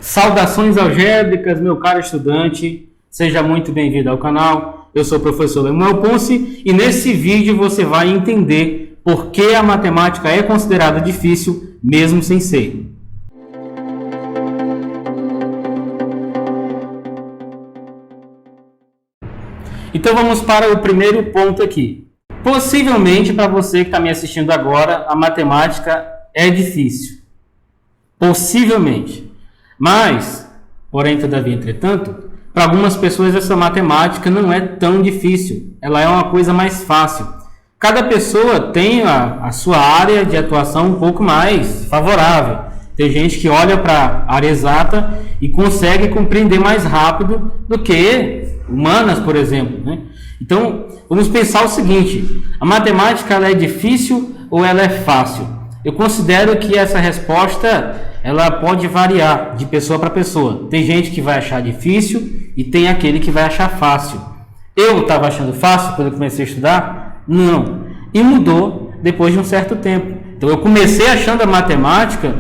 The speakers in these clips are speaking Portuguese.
Saudações algébricas, meu caro estudante, seja muito bem-vindo ao canal. Eu sou o professor Lemuel Ponce e nesse vídeo você vai entender por que a matemática é considerada difícil, mesmo sem ser. Então vamos para o primeiro ponto aqui. Possivelmente, para você que está me assistindo agora, a matemática é difícil. Possivelmente. Mas, porém, todavia, entretanto, para algumas pessoas essa matemática não é tão difícil. Ela é uma coisa mais fácil. Cada pessoa tem a sua área de atuação um pouco mais favorável. Tem gente que olha para a área exata e consegue compreender mais rápido do que humanas, por exemplo, né? Então, vamos pensar o seguinte: a matemática ela é difícil ou ela é fácil? Eu considero que essa resposta ela pode variar de pessoa para pessoa. Tem gente que vai achar difícil e tem aquele que vai achar fácil. Eu estava achando fácil quando eu comecei a estudar? Não. E mudou depois de um certo tempo. Então eu comecei achando a matemática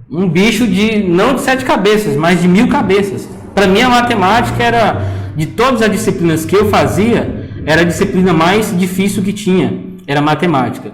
um bicho não de 7 cabeças, mas de 1000 cabeças. Para mim a matemática era, de todas as disciplinas que eu fazia, era a disciplina mais difícil que tinha. Era matemática.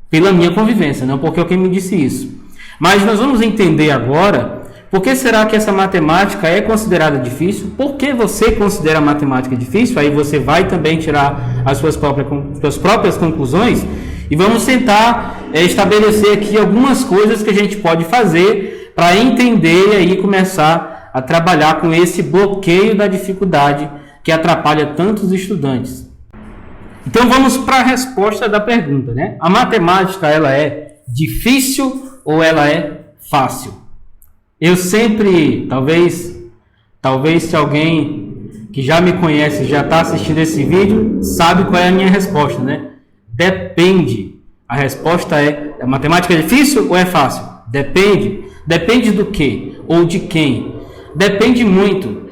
Pela minha convivência, não porque alguém me disse isso. Mas nós vamos entender agora por que será que essa matemática é considerada difícil, por que você considera a matemática difícil, aí você vai também tirar as suas próprias conclusões e vamos tentar estabelecer aqui algumas coisas que a gente pode fazer para entender e aí começar a trabalhar com esse bloqueio da dificuldade que atrapalha tantos estudantes. Então vamos para a resposta da pergunta, né? A matemática ela é difícil ou ela é fácil? Eu sempre, talvez se alguém que já me conhece, já está assistindo esse vídeo, sabe qual é a minha resposta, né? Depende. A resposta é: a matemática é difícil ou é fácil? Depende. Depende do quê? Ou de quem? Depende muito.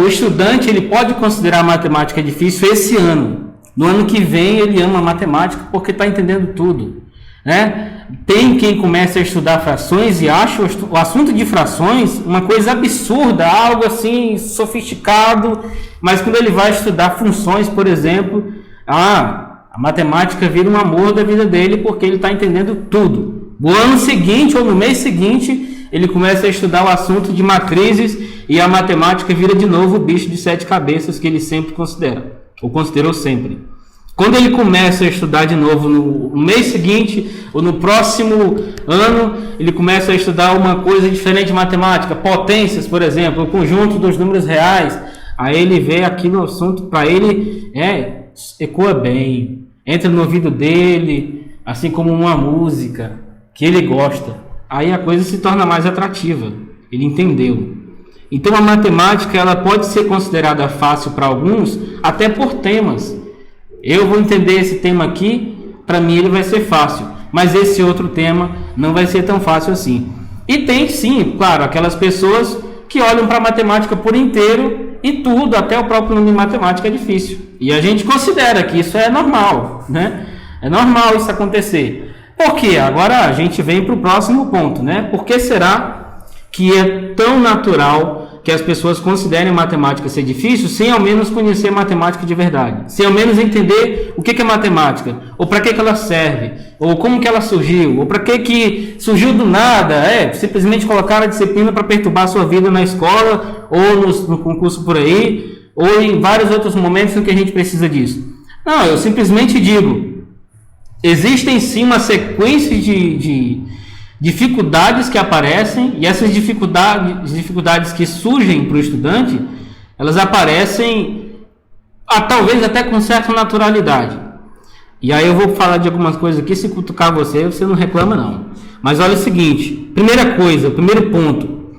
O estudante ele pode considerar a matemática difícil esse ano. No ano que vem ele ama a matemática porque está entendendo tudo, né? Tem quem começa a estudar frações e acha o assunto de frações uma coisa absurda, algo assim sofisticado, mas quando ele vai estudar funções, por exemplo, a matemática vira um amor da vida dele porque ele está entendendo tudo. No ano seguinte ou no mês seguinte ele começa a estudar o assunto de matrizes e a matemática vira de novo o bicho de 7 cabeças que ele sempre considera, ou considerou sempre. Quando ele começa a estudar de novo no mês seguinte ou no próximo ano, ele começa a estudar uma coisa diferente de matemática, potências, por exemplo, o conjunto dos números reais. Aí ele vê aquilo, assunto para ele ecoa bem, entra no ouvido dele, assim como uma música que ele gosta. Aí a coisa se torna mais atrativa, ele entendeu. Então a matemática ela pode ser considerada fácil para alguns, até por temas. Eu vou entender esse tema aqui, para mim ele vai ser fácil, mas esse outro tema não vai ser tão fácil assim. E tem sim, claro, aquelas pessoas que olham para a matemática por inteiro e tudo, até o próprio nome de matemática é difícil. E a gente considera que isso é normal, né? É normal isso acontecer. Por quê? Agora a gente vem para o próximo ponto, né? Por que será que é tão natural que as pessoas considerem matemática ser difícil sem ao menos conhecer matemática de verdade, sem ao menos entender o que é matemática, ou para que ela serve, ou como que ela surgiu, ou para que surgiu do nada, simplesmente colocar a disciplina para perturbar a sua vida na escola, ou no concurso por aí, ou em vários outros momentos em que a gente precisa disso. Não, eu simplesmente digo, existem sim uma sequência de dificuldades que aparecem, e essas dificuldades que surgem para o estudante, elas aparecem talvez até com certa naturalidade. E aí eu vou falar de algumas coisas aqui, se cutucar você não reclama não. Mas olha o seguinte, primeiro ponto,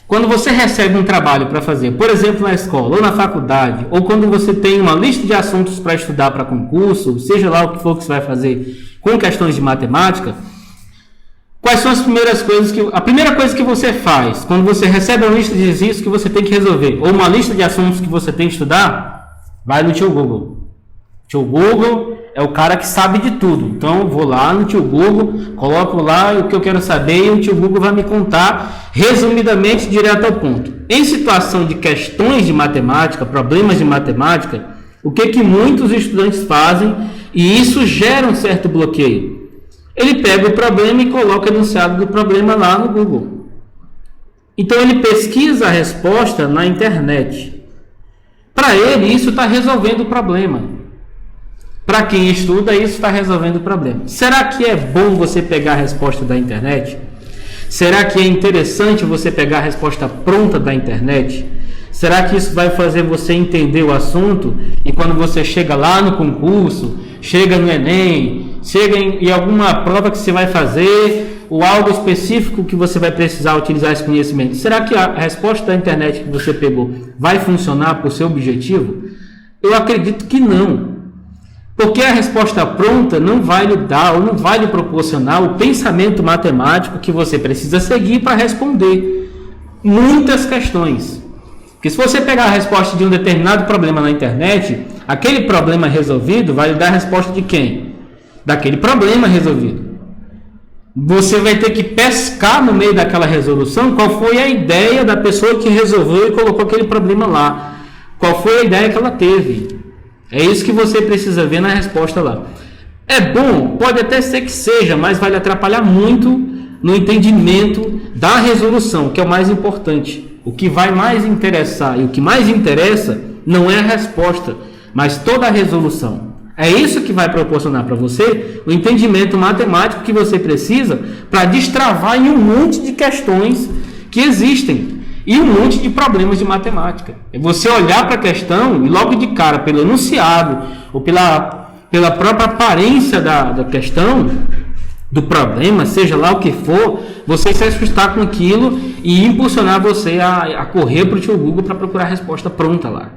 quando você recebe um trabalho para fazer, por exemplo na escola ou na faculdade, ou quando você tem uma lista de assuntos para estudar para concurso, seja lá o que for que você vai fazer com questões de matemática, quais são as primeiras coisas a primeira coisa que você faz quando você recebe uma lista de exercícios que você tem que resolver, ou uma lista de assuntos que você tem que estudar? Vai no tio Google. Tio Google é o cara que sabe de tudo. Então eu vou lá no tio Google, coloco lá o que eu quero saber e o tio Google vai me contar resumidamente, direto ao ponto. Em situação de questões de matemática, problemas de matemática, o que muitos estudantes fazem, e isso gera um certo bloqueio? Ele pega o problema e coloca o enunciado do problema lá no Google. Então ele pesquisa a resposta na internet. Para ele, isso está resolvendo o problema. Para quem estuda, isso está resolvendo o problema. Será que é bom você pegar a resposta da internet? Será que é interessante você pegar a resposta pronta da internet? Será que isso vai fazer você entender o assunto? E quando você chega lá no concurso, chega no Enem, chega em alguma prova que você vai fazer, ou algo específico que você vai precisar utilizar esse conhecimento, será que a resposta da internet que você pegou vai funcionar para o seu objetivo? Eu acredito que não. Porque a resposta pronta não vai lhe dar ou não vai lhe proporcionar o pensamento matemático que você precisa seguir para responder muitas questões. Porque se você pegar a resposta de um determinado problema na internet, aquele problema resolvido vai lhe dar a resposta de quem? Daquele problema resolvido. Você vai ter que pescar no meio daquela resolução qual foi a ideia da pessoa que resolveu e colocou aquele problema lá. Qual foi a ideia que ela teve. É isso que você precisa ver na resposta lá. É bom, pode até ser que seja, mas vai lhe atrapalhar muito no entendimento da resolução, que é o mais importante. O que vai mais interessar e o que mais interessa não é a resposta, mas toda a resolução. É isso que vai proporcionar para você o entendimento matemático que você precisa para destravar em um monte de questões que existem e um monte de problemas de matemática. É você olhar para a questão e logo de cara, pelo enunciado ou pela própria aparência da questão, do problema, seja lá o que for, você se assustar com aquilo e impulsionar você a correr para o tio Google para procurar a resposta pronta lá.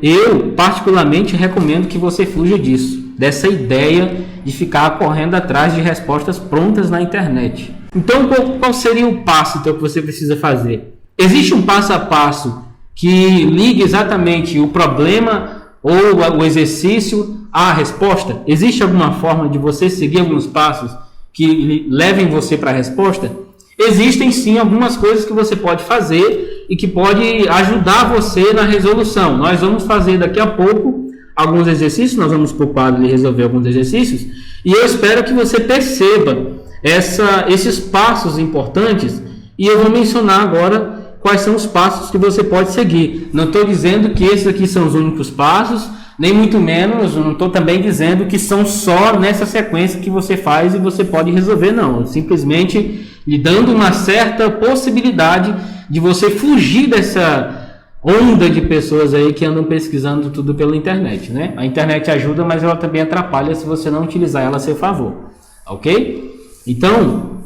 Eu particularmente recomendo que você fuja disso, dessa ideia de ficar correndo atrás de respostas prontas na internet. Então, qual seria o passo que você precisa fazer? Existe um passo a passo que ligue exatamente o problema ou o exercício à resposta? Existe alguma forma de você seguir alguns passos que levem você para a resposta? Existem sim algumas coisas que você pode fazer e que pode ajudar você na resolução. Nós vamos fazer daqui a pouco alguns exercícios, nós vamos por quadro e resolver alguns exercícios, e eu espero que você perceba esses passos importantes, e eu vou mencionar agora quais são os passos que você pode seguir. Não estou dizendo que esses aqui são os únicos passos, nem muito menos, não estou também dizendo que são só nessa sequência que você faz e você pode resolver, não. Simplesmente lhe dando uma certa possibilidade de você fugir dessa onda de pessoas aí que andam pesquisando tudo pela internet, né? A internet ajuda, mas ela também atrapalha se você não utilizar ela a seu favor, ok? Então,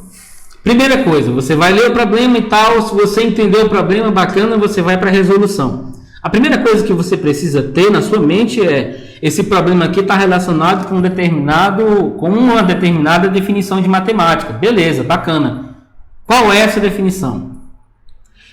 primeira coisa, você vai ler o problema e tal, se você entender o problema, bacana, você vai para a resolução. A primeira coisa que você precisa ter na sua mente é: esse problema aqui está relacionado com uma determinada definição de matemática. Beleza, bacana. Qual é essa definição?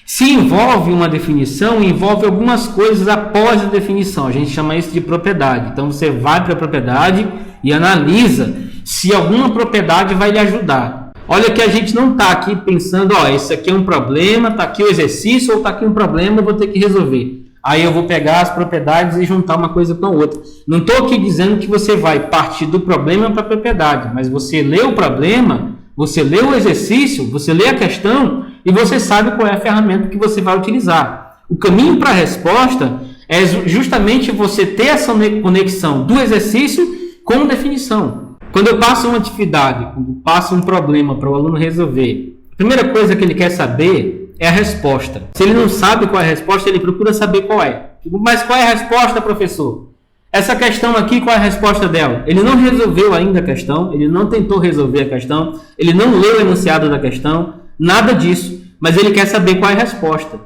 Se envolve uma definição, envolve algumas coisas após a definição. A gente chama isso de propriedade. Então você vai para a propriedade e analisa se alguma propriedade vai lhe ajudar. Olha que a gente não está aqui pensando, esse aqui é um problema, está aqui o exercício, ou está aqui um problema, eu vou ter que resolver. Aí eu vou pegar as propriedades e juntar uma coisa com a outra. Não estou aqui dizendo que você vai partir do problema para a propriedade, mas você lê o problema, você lê o exercício, você lê a questão e você sabe qual é a ferramenta que você vai utilizar. O caminho para a resposta é justamente você ter essa conexão do exercício com definição. Quando eu passo uma atividade, quando eu passo um problema para o aluno resolver, a primeira coisa que ele quer saber é a resposta. Se ele não sabe qual é a resposta, ele procura saber qual é. Mas qual é a resposta, professor? Essa questão aqui, qual é a resposta dela? Ele não resolveu ainda a questão, ele não tentou resolver a questão, ele não leu o enunciado da questão, nada disso, mas ele quer saber qual é a resposta.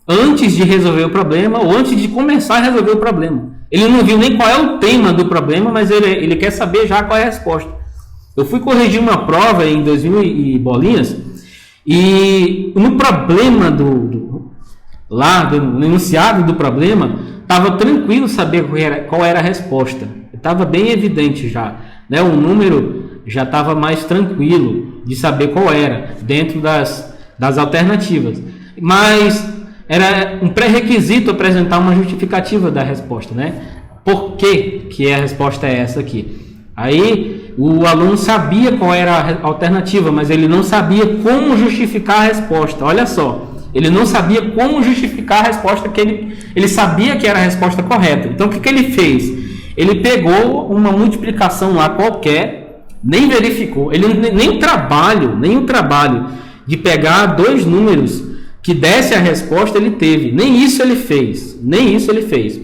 Antes de resolver o problema ou antes de começar a resolver o problema. Ele não viu nem qual é o tema do problema, mas ele quer saber já qual é a resposta. Eu fui corrigir uma prova em 2000 e bolinhas, e no problema no enunciado do problema, estava tranquilo saber qual era a resposta. estava bem evidente já, né? O número já estava mais tranquilo de saber qual era, dentro das alternativas. Mas era um pré-requisito apresentar uma justificativa da resposta, né? Por que a resposta é essa aqui? Aí o aluno sabia qual era a alternativa, mas ele não sabia como justificar a resposta. Olha só, ele não sabia como justificar a resposta que ele sabia que era a resposta correta. Então o que ele fez? Ele pegou uma multiplicação lá qualquer, nem verificou, ele nem o trabalho de pegar dois números que desse a resposta ele teve, nem isso ele fez.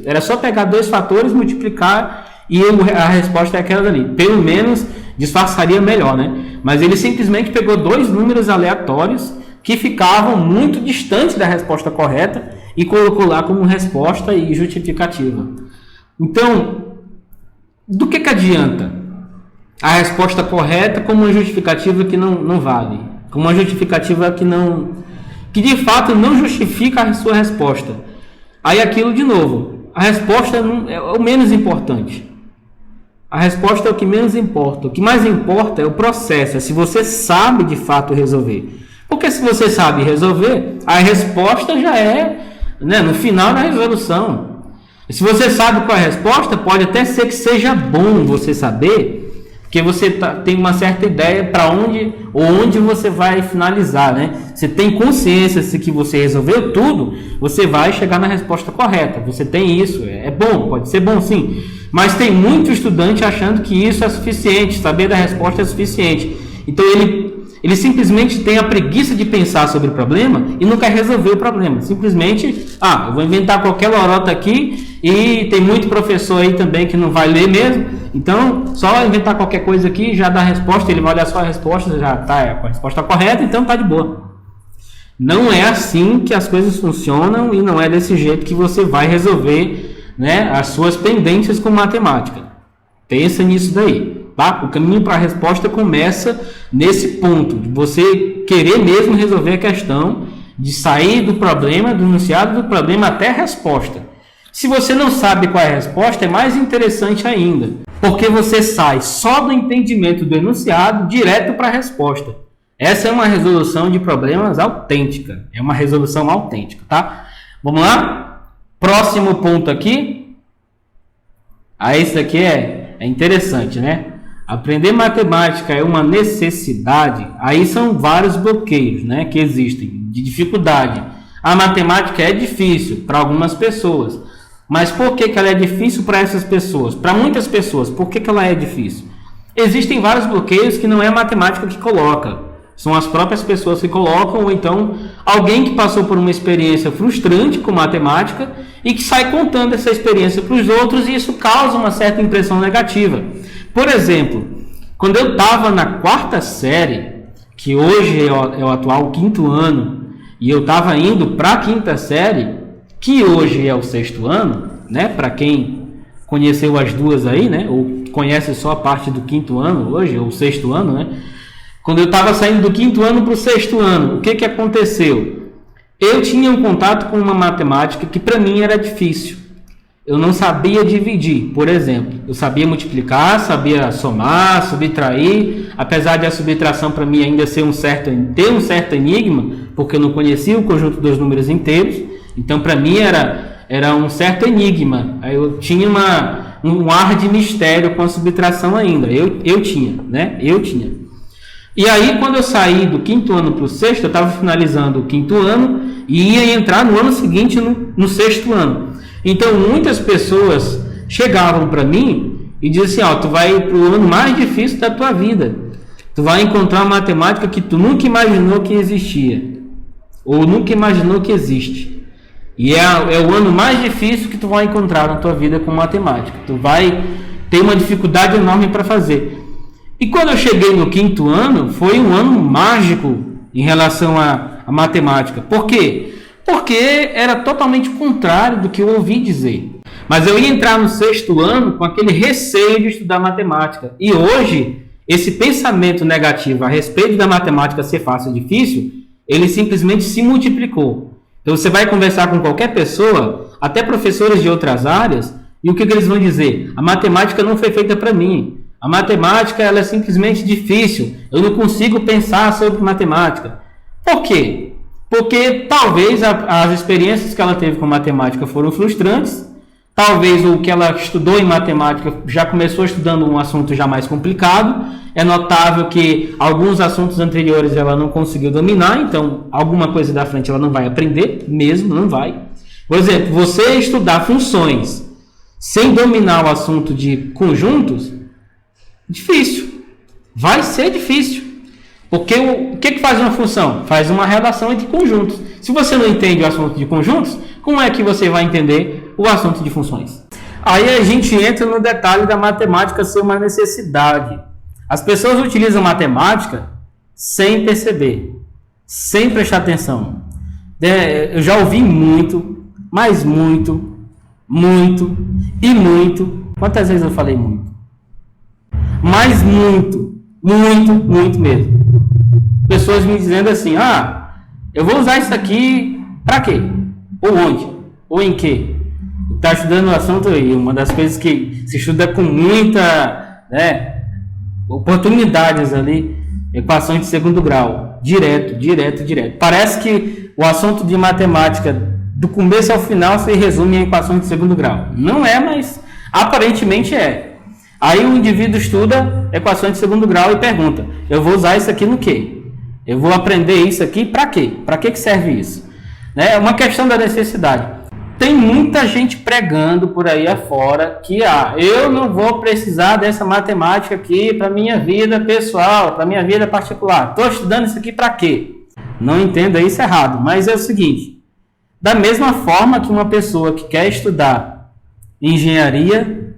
Era só pegar dois fatores, multiplicar e a resposta é aquela ali. Pelo menos disfarçaria melhor, né? Mas ele simplesmente pegou dois números aleatórios que ficavam muito distantes da resposta correta e colocou lá como resposta e justificativa. Então, do que adianta a resposta correta como uma justificativa que não vale? Como uma justificativa que de fato não justifica a sua resposta. Aí aquilo de novo, a resposta é o menos importante. A resposta é o que menos importa. O que mais importa é o processo, é se você sabe de fato resolver. Porque se você sabe resolver, a resposta já é, né, no final da resolução. Se você sabe qual é a resposta, pode até ser que seja bom você saber, porque você tem uma certa ideia para onde você vai finalizar, né? Você tem consciência de que você resolveu tudo, você vai chegar na resposta correta. Você tem isso, é bom, pode ser bom sim. Mas tem muito estudante achando que isso é suficiente, saber da resposta é suficiente. Então ele simplesmente tem a preguiça de pensar sobre o problema e não quer resolver o problema. Simplesmente, eu vou inventar qualquer lorota aqui, e tem muito professor aí também que não vai ler mesmo. Então, só inventar qualquer coisa aqui, já dá a resposta, ele vai olhar só a resposta, já está com a resposta correta, então está de boa. Não é assim que as coisas funcionam e não é desse jeito que você vai resolver, né, as suas pendências com matemática. Pensa nisso daí. Tá? O caminho para a resposta começa nesse ponto, de você querer mesmo resolver a questão, de sair do problema, do enunciado do problema até a resposta. Se você não sabe qual é a resposta, é mais interessante ainda, porque você sai só do entendimento do enunciado direto para a resposta. Essa é uma resolução de problemas autêntica, é uma resolução autêntica, tá? Vamos lá? Próximo ponto aqui. Esse aqui é interessante, né? Aprender matemática é uma necessidade. Aí são vários bloqueios, né, que existem, de dificuldade. A matemática é difícil para algumas pessoas. Mas por que ela é difícil para essas pessoas? Para muitas pessoas, por que ela é difícil? Existem vários bloqueios que não é a matemática que coloca. São as próprias pessoas que colocam, ou então alguém que passou por uma experiência frustrante com matemática e que sai contando essa experiência para os outros, e isso causa uma certa impressão negativa. Por exemplo, quando eu estava na quarta série, que hoje é o atual quinto ano, e eu estava indo para a quinta série, que hoje é o sexto ano, né? Para quem conheceu as duas aí, né? Ou conhece só a parte do quinto ano hoje, ou sexto ano, né? Quando eu estava saindo do quinto ano para o sexto ano, o que aconteceu? Eu tinha um contato com uma matemática que para mim era difícil. Eu não sabia dividir, por exemplo. Eu sabia multiplicar, sabia somar, subtrair, apesar de a subtração para mim ainda ter um certo enigma, porque eu não conhecia o conjunto dos números inteiros. Então, para mim, era um certo enigma. Eu tinha um ar de mistério com a subtração ainda. Eu tinha, né? Eu tinha. E aí, quando eu saí do quinto ano para o sexto, eu estava finalizando o quinto ano e ia entrar no ano seguinte no sexto ano. Então, muitas pessoas chegavam para mim e diziam assim, tu vai para o ano mais difícil da tua vida. Tu vai encontrar uma matemática que tu nunca imaginou que existia. Ou nunca imaginou que existe. E é o ano mais difícil que tu vai encontrar na tua vida com matemática. Tu vai ter uma dificuldade enorme para fazer. E quando eu cheguei no quinto ano, foi um ano mágico em relação à matemática. Por quê? Porque era totalmente contrário do que eu ouvi dizer. Mas eu ia entrar no sexto ano com aquele receio de estudar matemática. E hoje, esse pensamento negativo a respeito da matemática ser fácil ou difícil, ele simplesmente se multiplicou. Então você vai conversar com qualquer pessoa, até professores de outras áreas, E o que eles vão dizer? A matemática não foi feita para mim. A matemática ela é simplesmente difícil. Eu não consigo pensar sobre matemática. Por quê? Porque talvez as experiências que ela teve com matemática foram frustrantes. Talvez o que ela estudou em matemática já começou estudando um assunto já mais complicado. É notável que alguns assuntos anteriores ela não conseguiu dominar. Então, alguma coisa da frente ela não vai aprender mesmo, não vai. Por exemplo, você estudar funções sem dominar o assunto de conjuntos, difícil. Vai ser difícil. Porque o que faz uma função? Faz uma relação entre conjuntos. Se você não entende o assunto de conjuntos, como é que você vai entender o assunto de funções? Aí a gente entra no detalhe da matemática ser uma necessidade. As pessoas utilizam matemática sem perceber, sem prestar atenção. Eu já ouvi muito, mas muito, muito e muito. Quantas vezes eu falei muito? Mas muito, muito, muito mesmo. Pessoas me dizendo assim, eu vou usar isso aqui para quê? Ou onde? Ou em quê? Está estudando o assunto aí, uma das coisas que se estuda com muita oportunidades ali, equações de segundo grau, direto. Parece que o assunto de matemática, do começo ao final, se resume em equações de segundo grau. Não é, mas aparentemente é. Aí o indivíduo estuda equações de segundo grau e pergunta, eu vou usar isso aqui no quê? Eu vou aprender isso aqui para quê? Para que serve isso? É uma questão da necessidade. Tem muita gente pregando por aí afora que eu não vou precisar dessa matemática aqui para minha vida pessoal, para minha vida particular. Estou estudando isso aqui para quê? Não entenda isso errado, mas é o seguinte. Da mesma forma que uma pessoa que quer estudar engenharia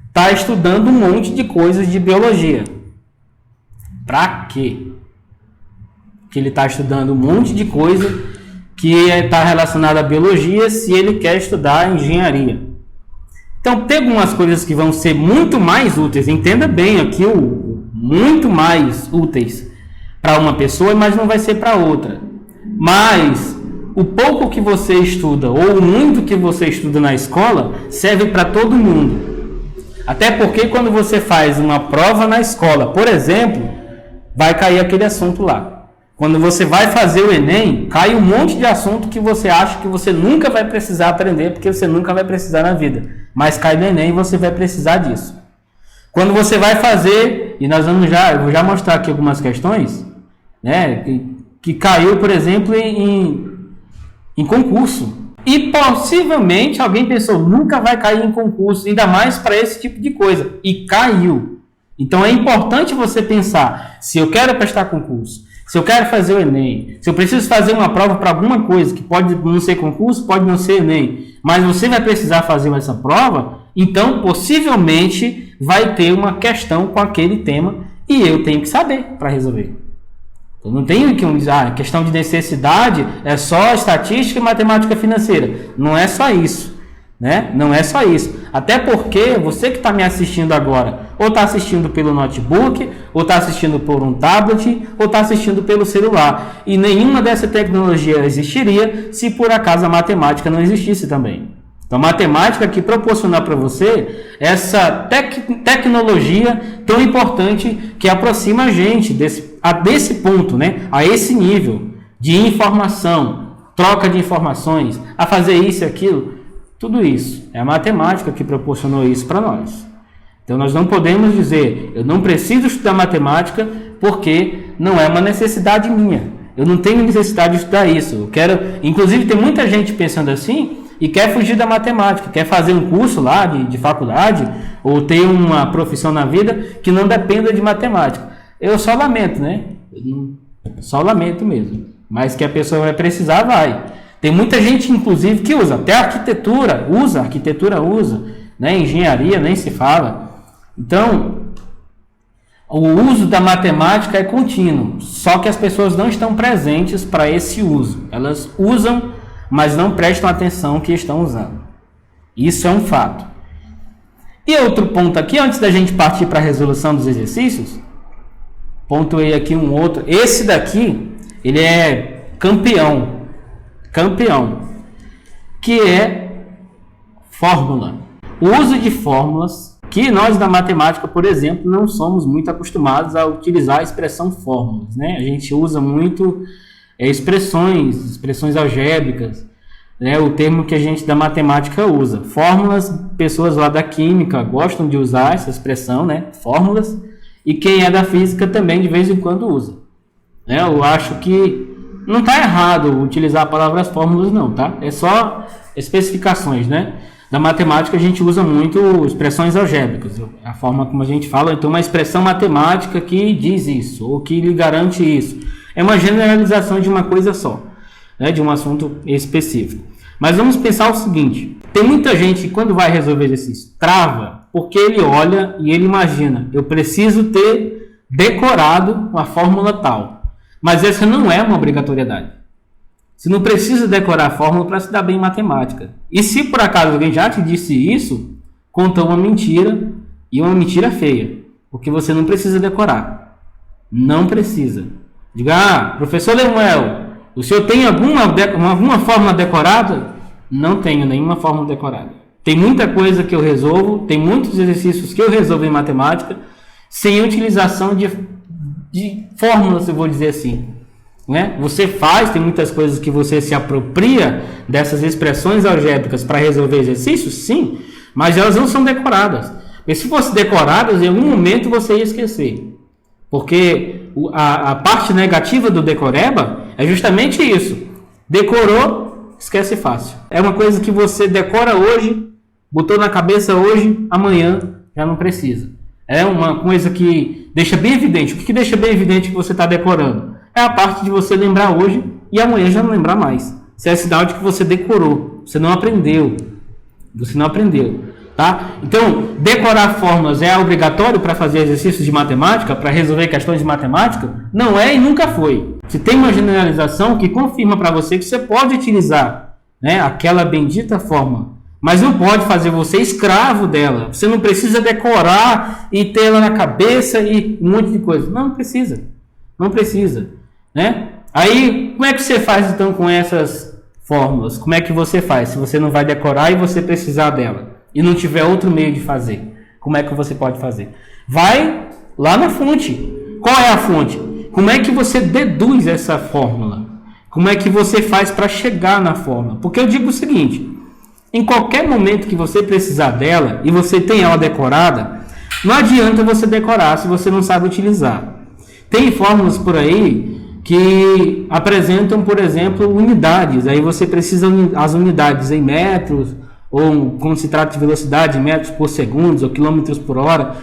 está estudando um monte de coisas de biologia. Para quê? Que ele está estudando um monte de coisa que está relacionada à biologia se ele quer estudar engenharia. Então, tem algumas coisas que vão ser muito mais úteis, entenda bem aqui, muito mais úteis para uma pessoa, mas não vai ser para outra. Mas o pouco que você estuda, ou o muito que você estuda na escola, serve para todo mundo. Até porque quando você faz uma prova na escola, por exemplo, vai cair aquele assunto lá. Quando você vai fazer o Enem, cai um monte de assunto que você acha que você nunca vai precisar aprender, porque você nunca vai precisar na vida. Mas cai no Enem e você vai precisar disso. Quando você vai fazer, e eu vou já mostrar aqui algumas questões, que caiu, por exemplo, em concurso. E possivelmente alguém pensou, nunca vai cair em concurso, ainda mais para esse tipo de coisa. E caiu. Então é importante você pensar, se eu quero prestar concurso, se eu quero fazer o Enem, se eu preciso fazer uma prova para alguma coisa, que pode não ser concurso, pode não ser Enem, mas você vai precisar fazer essa prova, então possivelmente vai ter uma questão com aquele tema e eu tenho que saber para resolver. Eu não tenho que dizer, questão de necessidade é só estatística e matemática financeira. Não é só isso. Não é só isso. Até porque você que está me assistindo agora, ou está assistindo pelo notebook, ou está assistindo por um tablet, ou está assistindo pelo celular. E nenhuma dessa tecnologia existiria se por acaso a matemática não existisse também. Então, a matemática que proporcionar para você essa tecnologia tão importante que aproxima a gente desse ponto, a esse nível de informação, troca de informações, a fazer isso e aquilo. Tudo isso é a matemática que proporcionou isso para nós. Então nós não podemos dizer, eu não preciso estudar matemática porque não é uma necessidade minha. Eu não tenho necessidade de estudar isso. Eu quero, inclusive tem muita gente pensando assim e quer fugir da matemática, quer fazer um curso lá de faculdade ou ter uma profissão na vida que não dependa de matemática. Eu só lamento, Só lamento mesmo. Mas que a pessoa vai precisar, vai. Tem muita gente, inclusive, que usa. Até a arquitetura usa. Engenharia nem se fala. Então, o uso da matemática é contínuo. Só que as pessoas não estão presentes para esse uso. Elas usam, mas não prestam atenção que estão usando. Isso é um fato. E outro ponto aqui, antes da gente partir para a resolução dos exercícios, pontuei aqui um outro. Esse daqui, ele é campeão, que é fórmula. o uso de fórmulas, que nós da matemática, por exemplo, não somos muito acostumados a utilizar a expressão fórmulas, né? A gente usa muito expressões algébricas, né? O termo que a gente da matemática usa. Fórmulas, pessoas lá da química gostam de usar essa expressão, né? Fórmulas, e quem é da física também de vez em quando usa. Né? Eu acho que não está errado utilizar a palavra fórmulas, não, tá? É só especificações, né? Da matemática a gente usa muito expressões algébricas, a forma como a gente fala, então uma expressão matemática que diz isso, ou que lhe garante isso. É uma generalização de uma coisa só, né, de um assunto específico. Mas vamos pensar o seguinte, tem muita gente que quando vai resolver exercício, trava, porque ele olha e ele imagina, eu preciso ter decorado uma fórmula tal, mas essa não é uma obrigatoriedade. Você não precisa decorar a fórmula para se dar bem em matemática. E se por acaso alguém já te disse isso, contou uma mentira, e uma mentira feia. Porque você não precisa decorar. Não precisa. Diga, professor Lemuel, o senhor tem alguma fórmula decorada? Não tenho nenhuma fórmula decorada. Tem muita coisa que eu resolvo, tem muitos exercícios que eu resolvo em matemática, sem utilização de fórmulas, eu vou dizer assim. Né? Você faz, tem muitas coisas que você se apropria dessas expressões algébricas para resolver exercícios, sim, mas elas não são decoradas. E se fossem decoradas, em algum momento você ia esquecer. Porque a parte negativa do decoreba é justamente isso. Decorou, esquece fácil. É uma coisa que você decora hoje, botou na cabeça hoje, amanhã já não precisa. É uma coisa que deixa bem evidente. O que deixa bem evidente que você está decorando? É a parte de você lembrar hoje e amanhã já não lembrar mais. Isso é sinal de que você decorou, você não aprendeu. Você não aprendeu, tá? Então, decorar fórmulas é obrigatório para fazer exercícios de matemática, para resolver questões de matemática? Não é e nunca foi. Se tem uma generalização que confirma para você que você pode utilizar, né, aquela bendita fórmula, mas não pode fazer você escravo dela. Você não precisa decorar e ter ela na cabeça e um monte de coisa. Não precisa. Não precisa. Né? Aí, como é que você faz então com essas fórmulas? Como é que você faz? Se você não vai decorar e você precisar dela e não tiver outro meio de fazer, como é que você pode fazer? Vai lá na fonte. Qual é a fonte? Como é que você deduz essa fórmula? Como é que você faz para chegar na fórmula? Porque eu digo o seguinte, em qualquer momento que você precisar dela e você tem ela decorada, não adianta você decorar se você não sabe utilizar. Tem fórmulas por aí que apresentam, por exemplo, unidades. Aí você precisa as unidades em metros, ou quando se trata de velocidade, metros por segundo, ou quilômetros por hora.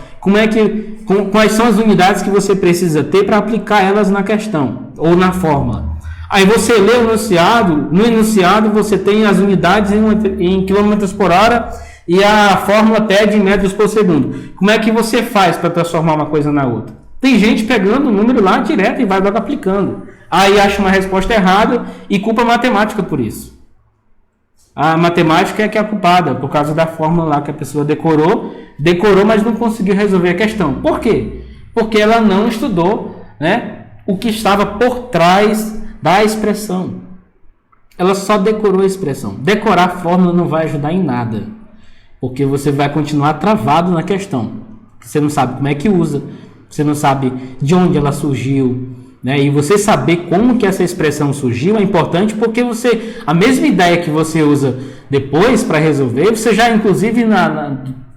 Quais são as unidades que você precisa ter para aplicar elas na questão, ou na fórmula? Aí você lê o enunciado, no enunciado você tem as unidades em quilômetros por hora e a fórmula pede em metros por segundo. Como é que você faz para transformar uma coisa na outra? Tem gente pegando o número lá direto e vai logo aplicando. Aí acha uma resposta errada e culpa a matemática por isso. A matemática é que é a culpada, por causa da fórmula lá que a pessoa decorou, mas não conseguiu resolver a questão. Por quê? Porque ela não estudou, né, o que estava por trás da expressão. Ela só decorou a expressão. Decorar a fórmula não vai ajudar em nada, porque você vai continuar travado na questão. Você não sabe como é que usa, você não sabe de onde ela surgiu, né? E você saber como que essa expressão surgiu é importante, porque a mesma ideia que você usa depois para resolver, você já inclusive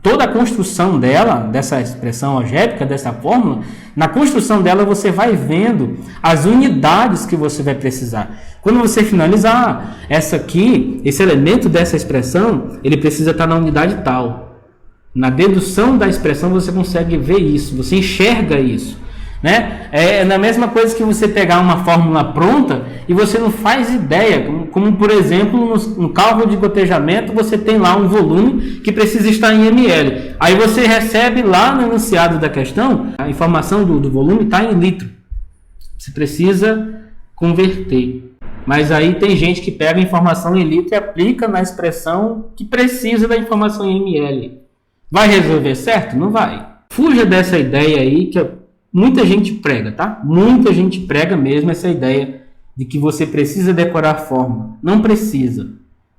toda a construção dela, dessa expressão algébrica, dessa fórmula, na construção dela você vai vendo as unidades que você vai precisar. Quando você finalizar esse elemento dessa expressão, ele precisa estar na unidade tal. Na dedução da expressão você consegue ver isso, você enxerga isso, né? É na mesma coisa que você pegar uma fórmula pronta e você não faz ideia, como por exemplo no cálculo de gotejamento você tem lá um volume que precisa estar em ml, aí você recebe lá no enunciado da questão, a informação do volume está em litro, você precisa converter. Mas aí tem gente que pega a informação em litro e aplica na expressão que precisa da informação em ml. Vai resolver certo? Não vai. Fuja dessa ideia aí que muita gente prega, tá? Muita gente prega mesmo essa ideia de que você precisa decorar a fórmula. Não precisa.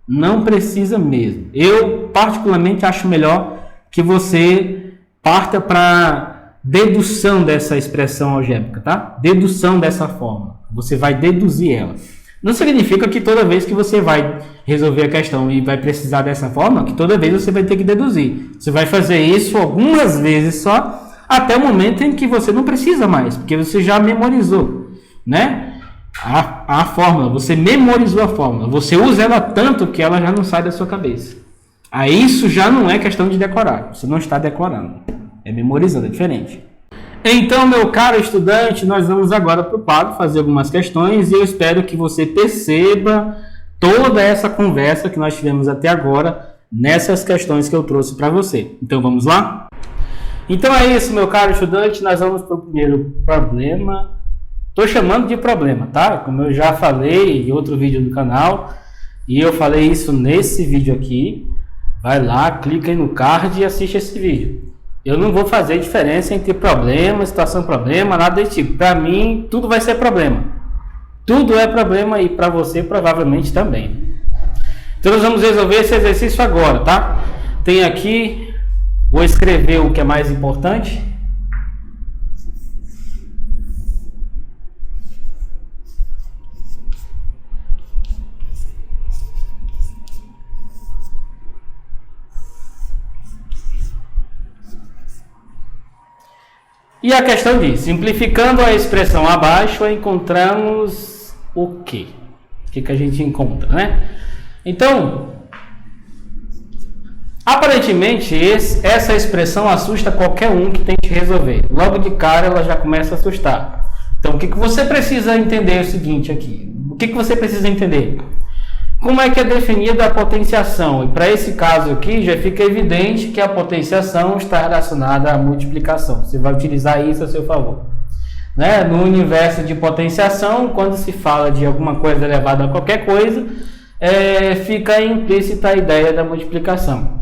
Não precisa mesmo. Eu, particularmente, acho melhor que você parta para dedução dessa expressão algébrica, tá? Dedução dessa forma. Você vai deduzir ela. Não significa que toda vez que você vai resolver a questão e vai precisar dessa forma, que toda vez você vai ter que deduzir. Você vai fazer isso algumas vezes só, até o momento em que você não precisa mais, porque você já memorizou, né? A fórmula, você memorizou a fórmula, você usa ela tanto que ela já não sai da sua cabeça. Aí isso já não é questão de decorar, você não está decorando, é memorizando, é diferente. Então, meu caro estudante, nós vamos agora para o quadro fazer algumas questões e eu espero que você perceba toda essa conversa que nós tivemos até agora nessas questões que eu trouxe para você. Então, vamos lá? Então é isso, meu caro estudante, nós vamos para o primeiro problema. Estou chamando de problema, tá? Como eu já falei em outro vídeo do canal, e eu falei isso nesse vídeo aqui, vai lá, clica aí no card e assiste esse vídeo. Eu não vou fazer diferença entre problema, situação problema, nada desse tipo. Para mim, tudo vai ser problema. Tudo é problema e para você provavelmente também. Então nós vamos resolver esse exercício agora, tá? Tem aqui, vou escrever o que é mais importante. E a questão diz, simplificando a expressão abaixo, encontramos o quê? O que a gente encontra, né? Então, aparentemente, essa expressão assusta qualquer um que tente resolver. Logo de cara, ela já começa a assustar. Então, o que você precisa entender é o seguinte aqui. O que você precisa entender? Como é que é definida a potenciação? E para esse caso aqui, já fica evidente que a potenciação está relacionada à multiplicação. Você vai utilizar isso a seu favor. Né? No universo de potenciação, quando se fala de alguma coisa elevada a qualquer coisa, fica implícita a ideia da multiplicação.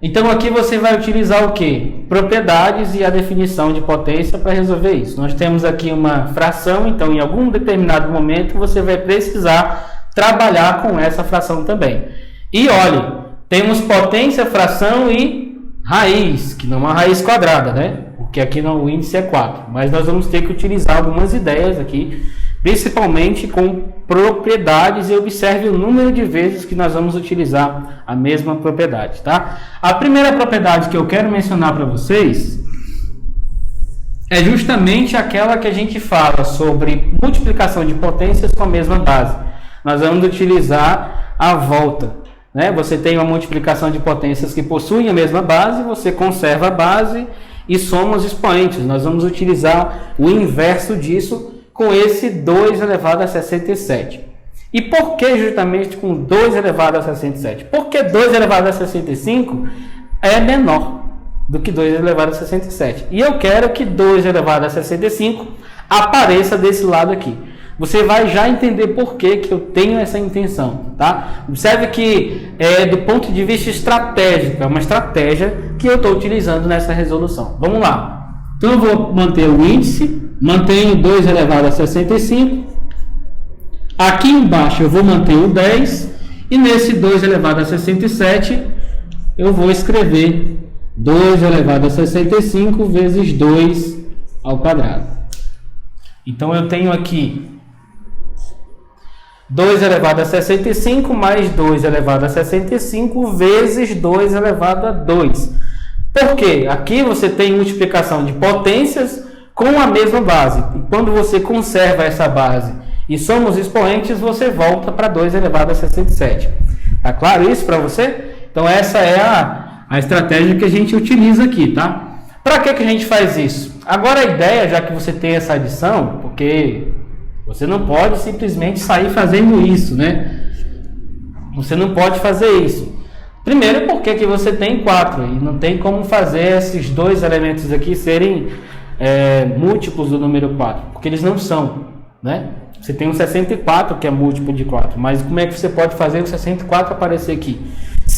Então aqui você vai utilizar o quê? Propriedades e a definição de potência para resolver isso. Nós temos aqui uma fração, então em algum determinado momento você vai precisar trabalhar com essa fração também. E olhe, temos potência, fração e raiz, que não é uma raiz quadrada, né? Porque aqui no índice é 4. Mas nós vamos ter que utilizar algumas ideias aqui, principalmente com propriedades, e observe o número de vezes que nós vamos utilizar a mesma propriedade, tá? A primeira propriedade que eu quero mencionar para vocês é justamente aquela que a gente fala sobre multiplicação de potências com a mesma base. Nós vamos utilizar a volta, né? Você tem uma multiplicação de potências que possuem a mesma base, você conserva a base e soma os expoentes. Nós vamos utilizar o inverso disso com esse 2 elevado a 67. E por que justamente com 2 elevado a 67? Porque 2 elevado a 65 é menor do que 2 elevado a 67. E eu quero que 2 elevado a 65 apareça desse lado aqui. Você vai já entender por que eu tenho essa intenção, tá? Observe que do ponto de vista estratégico, é uma estratégia que eu estou utilizando nessa resolução. Vamos lá. Então eu vou manter o índice, mantenho 2 elevado a 65. Aqui embaixo eu vou manter o 10 e nesse 2 elevado a 67 eu vou escrever 2 elevado a 65 vezes 2 ao quadrado. Então eu tenho aqui 2 elevado a 65 mais 2 elevado a 65 vezes 2 elevado a 2. Por quê? Aqui você tem multiplicação de potências com a mesma base. E quando você conserva essa base e soma os expoentes, você volta para 2 elevado a 67. Tá claro isso para você? Então essa é a estratégia que a gente utiliza aqui, tá? Para que a gente faz isso? Agora a ideia, já que você tem essa adição, porque você não pode simplesmente sair fazendo isso, né? Você não pode fazer isso. Primeiro porque que você tem 4 e não tem como fazer esses dois elementos aqui serem múltiplos do número 4, porque eles não são, né? Você tem um 64 que é múltiplo de 4, mas como é que você pode fazer o 64 aparecer aqui?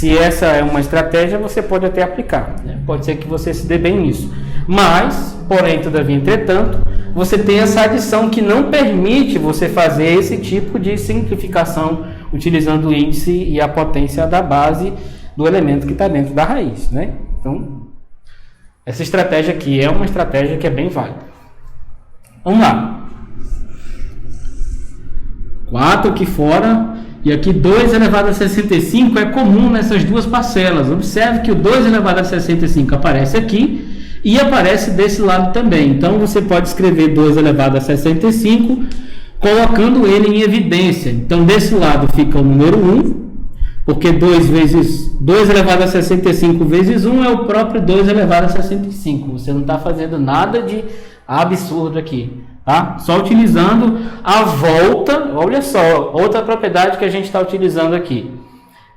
Se essa é uma estratégia, você pode até aplicar, né? Pode ser que você se dê bem nisso. Mas, porém, todavia, entretanto, você tem essa adição que não permite você fazer esse tipo de simplificação utilizando o índice e a potência da base do elemento que está dentro da raiz, né? Então, essa estratégia aqui é uma estratégia que é bem válida. Vamos lá. 4 aqui fora, e aqui 2 elevado a 65 é comum nessas duas parcelas. Observe que o 2 elevado a 65 aparece aqui e aparece desse lado também. Então, você pode escrever 2 elevado a 65, colocando ele em evidência. Então, desse lado fica o número 1, porque 2 elevado a 65 vezes 1 é o próprio 2 elevado a 65. Você não está fazendo nada de absurdo aqui, tá? Só utilizando a volta. Olha só, outra propriedade que a gente está utilizando aqui.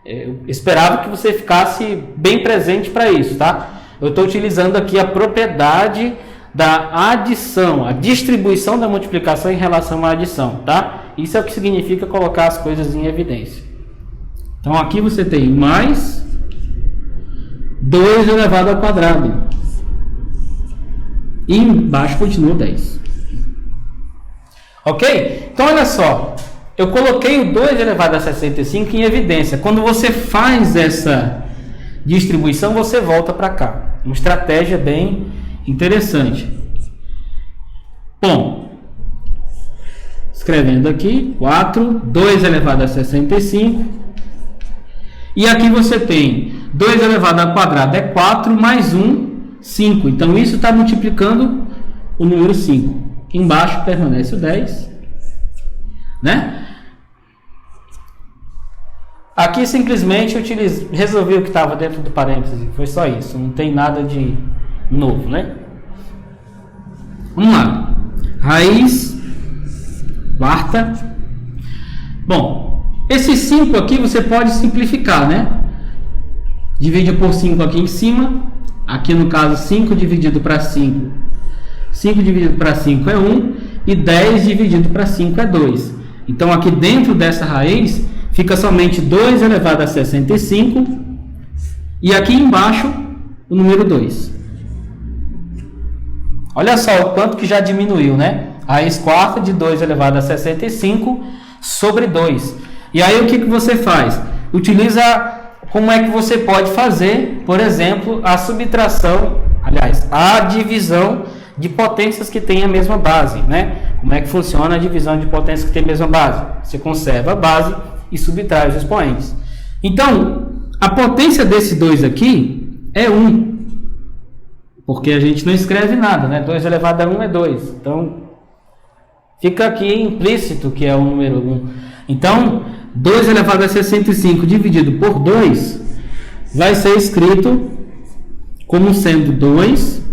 Eu esperava que você ficasse bem presente para isso, tá? Eu estou utilizando aqui a propriedade da adição, a distribuição da multiplicação em relação à adição, tá? Isso é o que significa colocar as coisas em evidência. Então aqui você tem mais 2 elevado ao quadrado. E embaixo continua 10. Ok? Então olha só. Eu coloquei o 2 elevado a 65 em evidência. Quando você faz essa distribuição, você volta para cá. Uma estratégia bem interessante. Bom, escrevendo aqui, 4, 2 elevado a 65. E aqui você tem 2 elevado ao quadrado é 4, mais 1, 5. Então, isso está multiplicando o número 5. Embaixo permanece o 10. Né? Aqui, simplesmente, resolvi o que estava dentro do parênteses. Foi só isso. Não tem nada de novo, né? Vamos lá. Raiz quarta. Bom, esse 5 aqui você pode simplificar, né? Divide por 5 aqui em cima. Aqui no caso 5 dividido para 5. 5 dividido para 5 é 1. E 10 dividido para 5 é 2. Então aqui dentro dessa raiz fica somente 2 elevado a 65. E aqui embaixo o número 2. Olha só o quanto que já diminuiu, né? Raiz quarta de 2 elevado a 65 sobre 2. E aí o que você faz? Utiliza como é que você pode fazer, por exemplo, a subtração, aliás, a divisão de potências que têm a mesma base, né? Como é que funciona a divisão de potências que tem a mesma base? Você conserva a base e subtrai os expoentes. Então, a potência desse 2 aqui é 1. Porque a gente não escreve nada, né? 2 elevado a 1 é 2. Então, fica aqui implícito que é o número 1. Então, 2 elevado a 65 dividido por 2 vai ser escrito como sendo 2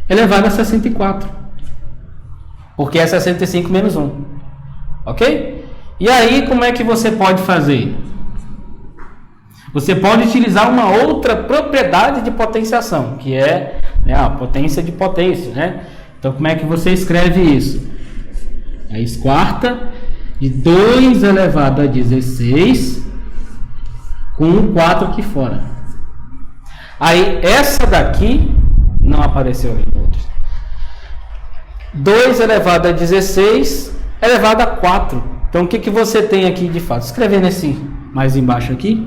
elevado a 64. Porque é 65 menos 1. Ok? E aí, como é que você pode fazer? Você pode utilizar uma outra propriedade de potenciação, que é, né, a potência de potência, né? Então, como é que você escreve isso? Raiz quarta de 2 elevado a 16 com um 4 aqui fora. Aí, essa daqui não apareceu ali no outro. 2 elevado a 16 elevado a 4. Então, o que você tem aqui de fato? Escrever nesse mais embaixo aqui.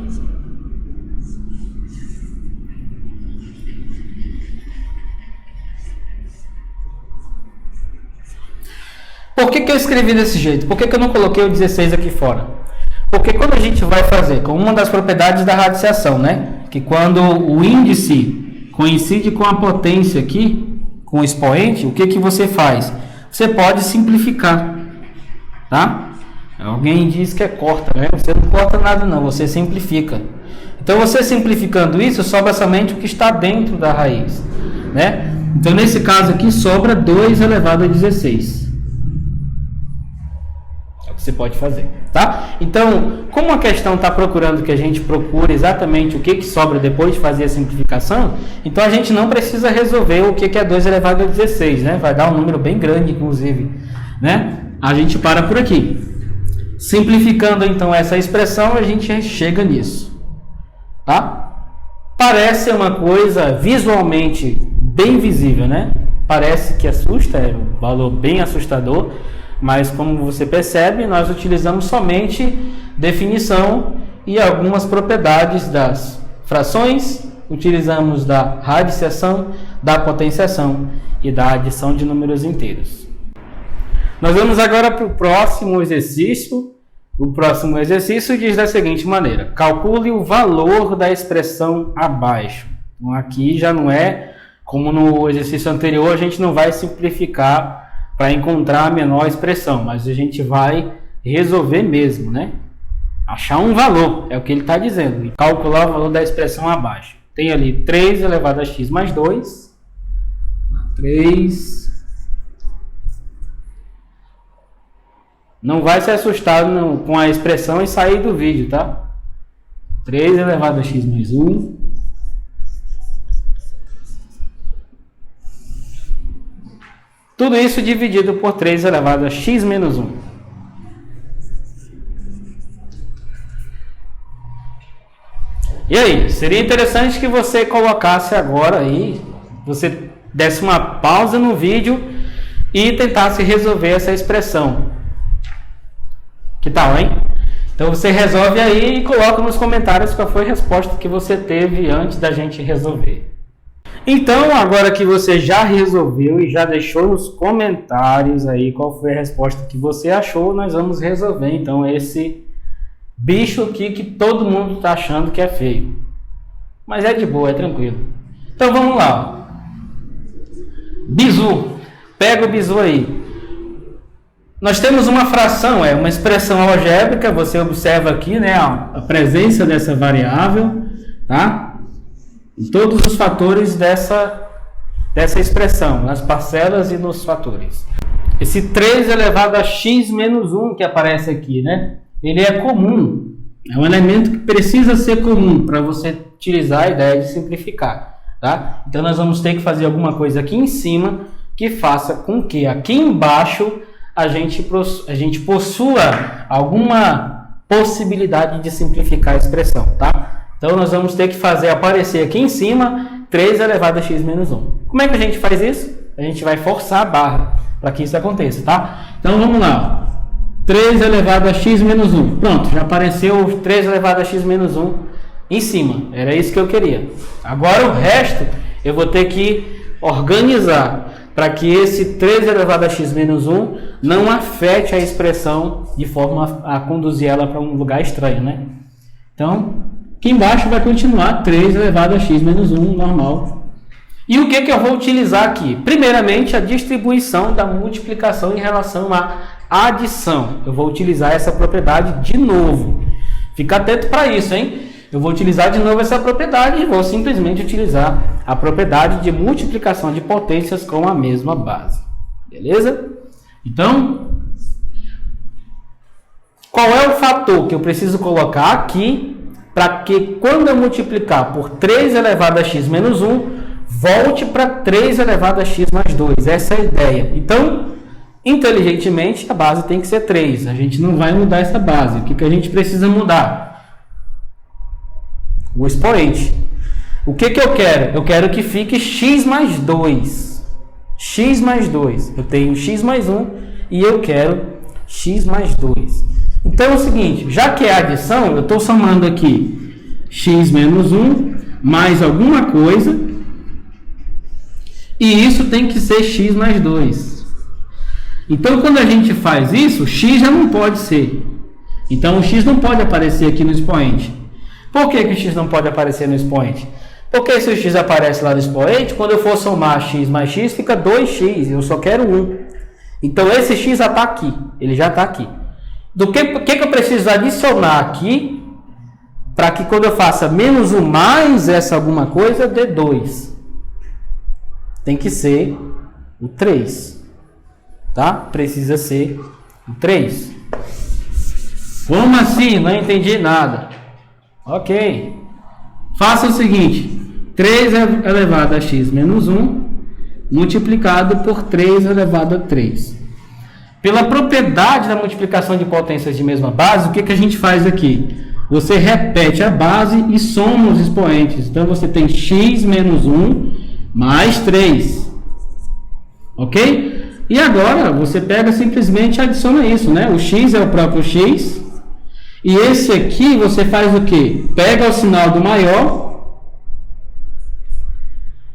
Por que eu escrevi desse jeito? Por que eu não coloquei o 16 aqui fora? Porque quando a gente vai fazer, com uma das propriedades da radiciação, né? Que quando o índice coincide com a potência aqui, com o expoente, o que você faz? Você pode simplificar, tá? Alguém diz que é corta, né? Você não corta nada não, você simplifica. Então, você simplificando isso, sobra somente o que está dentro da raiz, né? Então, nesse caso aqui, sobra 2 elevado a 16. Você pode fazer, tá? Então, como a questão está procurando que a gente procure exatamente o que sobra depois de fazer a simplificação, então a gente não precisa resolver o que é 2 elevado a 16, né? Vai dar um número bem grande, inclusive, né? A gente para por aqui. Simplificando, então, essa expressão, a gente chega nisso. tá? Parece uma coisa visualmente bem visível, né? Parece que assusta, é um valor bem assustador, mas como você percebe, nós utilizamos somente definição e algumas propriedades das frações, utilizamos da radiciação, da potenciação e da adição de números inteiros. Nós vamos agora para o próximo exercício. O próximo exercício diz da seguinte maneira: calcule o valor da expressão abaixo. Então, aqui já não é como no exercício anterior, a gente não vai simplificar para encontrar a menor expressão, mas a gente vai resolver mesmo, né? Achar um valor, é o que ele está dizendo. Calcular o valor da expressão abaixo. Tem ali 3 elevado a x mais 2. 3. Não vai se assustar com a expressão e sair do vídeo, tá? 3 elevado a x mais 1. Tudo isso dividido por 3 elevado a x menos 1. E aí, seria interessante que você colocasse agora aí, você desse uma pausa no vídeo e tentasse resolver essa expressão. Que tal, hein? Então você resolve aí e coloca nos comentários qual foi a resposta que você teve antes da gente resolver. Então, agora que você já resolveu e já deixou nos comentários aí qual foi a resposta que você achou, nós vamos resolver então esse bicho aqui que todo mundo está achando que é feio. Mas é de boa, é tranquilo. Então vamos lá. Bizu. Pega o bizu aí. Nós temos uma fração, uma expressão algébrica. Você observa aqui, né, a presença dessa variável, tá? Em todos os fatores dessa expressão, nas parcelas e nos fatores. Esse 3 elevado a x menos 1 que aparece aqui, né? Ele é comum. É um elemento que precisa ser comum para você utilizar a ideia de simplificar, tá? Então nós vamos ter que fazer alguma coisa aqui em cima que faça com que aqui embaixo a gente possua alguma possibilidade de simplificar a expressão, tá? Então nós vamos ter que fazer aparecer aqui em cima 3 elevado a x menos 1. Como é que a gente faz isso? A gente vai forçar a barra para que isso aconteça, tá? Então vamos lá. 3 elevado a x menos 1. Pronto, já apareceu 3 elevado a x menos 1 em cima. Era isso que eu queria. Agora o resto eu vou ter que organizar para que esse 3 elevado a x menos 1 não afete a expressão de forma a conduzir ela para um lugar estranho, né? Então, aqui embaixo vai continuar 3 elevado a x menos 1, normal. E o que eu vou utilizar aqui? Primeiramente, a distribuição da multiplicação em relação à adição. Eu vou utilizar essa propriedade de novo. Fica atento para isso, hein? Eu vou utilizar de novo essa propriedade e vou simplesmente utilizar a propriedade de multiplicação de potências com a mesma base. Beleza? Então, qual é o fator que eu preciso colocar aqui para que quando eu multiplicar por 3 elevado a x menos 1, volte para 3 elevado a x mais 2. Essa é a ideia. Então, inteligentemente, a base tem que ser 3. A gente não vai mudar essa base. O que a gente precisa mudar? O expoente. O que eu quero? Eu quero que fique x mais 2. X mais 2. Eu tenho x mais 1 e eu quero x mais 2. Então é o seguinte, já que é adição, eu estou somando aqui x menos 1 mais alguma coisa e isso tem que ser x mais 2. Então quando a gente faz isso, x já não pode ser. Então o x não pode aparecer aqui no expoente. Por que o x não pode aparecer no expoente? Porque se o x aparece lá no expoente, quando eu for somar x mais x, fica 2x, eu só quero 1. Então esse x já está aqui, ele já está aqui. Do que eu preciso adicionar aqui, para que quando eu faça menos 1 mais essa alguma coisa, dê 2. Tem que ser o 3. Tá? Precisa ser o 3. Como assim? Não entendi nada. Ok. Faça o seguinte. 3 elevado a x menos 1 multiplicado por 3 elevado a 3. Pela propriedade da multiplicação de potências de mesma base, o que a gente faz aqui? você repete a base e soma os expoentes. Então você tem x menos 1 mais 3. Ok? E agora você pega simplesmente e adiciona isso, né? O x é o próprio x. E esse aqui você faz o quê? Pega o sinal do maior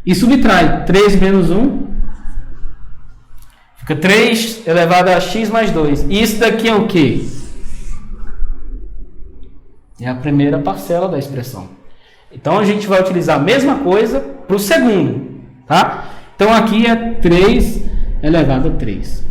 e subtrai. 3 menos 1. Fica 3 elevado a x mais 2. E isso daqui é o quê? É a primeira parcela da expressão. Então a gente vai utilizar a mesma coisa para o segundo. Tá? Então aqui é 3 elevado a 3.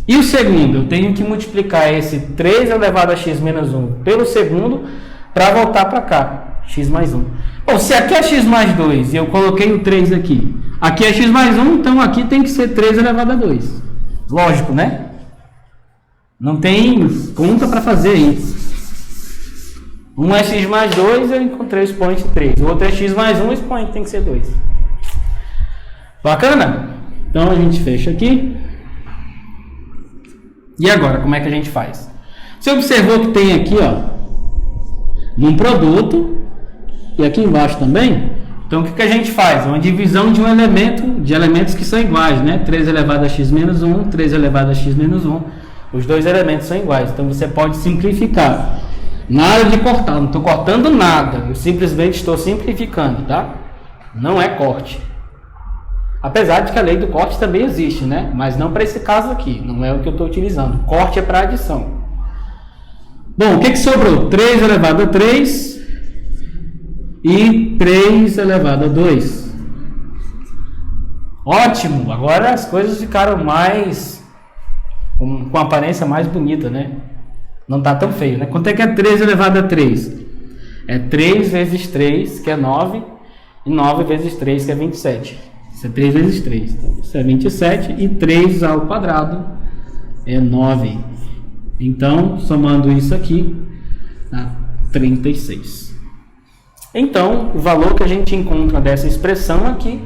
E o segundo? Eu tenho que multiplicar esse 3 elevado a x menos 1 pelo segundo para voltar para cá. X mais 1. Bom, se aqui é x mais 2 e eu coloquei o 3 aqui. Aqui é x mais 1, então aqui tem que ser 3 elevado a 2. Lógico, né? Não tem conta para fazer isso. Um é x mais 2, eu encontrei o expoente 3. O outro é x mais 1, o expoente tem que ser 2. Bacana? Então a gente fecha aqui. E agora, como é que a gente faz? Você observou que tem aqui, ó, num produto, e aqui embaixo também. Então o que a gente faz? Uma divisão de um elemento, de elementos que são iguais, né? 3 elevado a x menos 1, 3 elevado a x menos 1. Os dois elementos são iguais. Então você pode simplificar. Nada de cortar, não estou cortando nada. Eu simplesmente estou simplificando, tá? Não é corte. Apesar de que a lei do corte também existe, né? Mas não para esse caso aqui. Não é o que eu estou utilizando. Corte é para adição. Bom, o que sobrou? 3 elevado a 3 e 3 elevado a 2. Ótimo! Agora as coisas ficaram mais... com aparência mais bonita, né? Não está tão feio, né? Quanto é que é 3 elevado a 3? É 3 vezes 3, que é 9. E 9 vezes 3, que é 27. Isso é 3 vezes 3. Então, isso é 27. E 3 ao quadrado é 9. Então, somando isso aqui, dá 36. Então, o valor que a gente encontra dessa expressão aqui,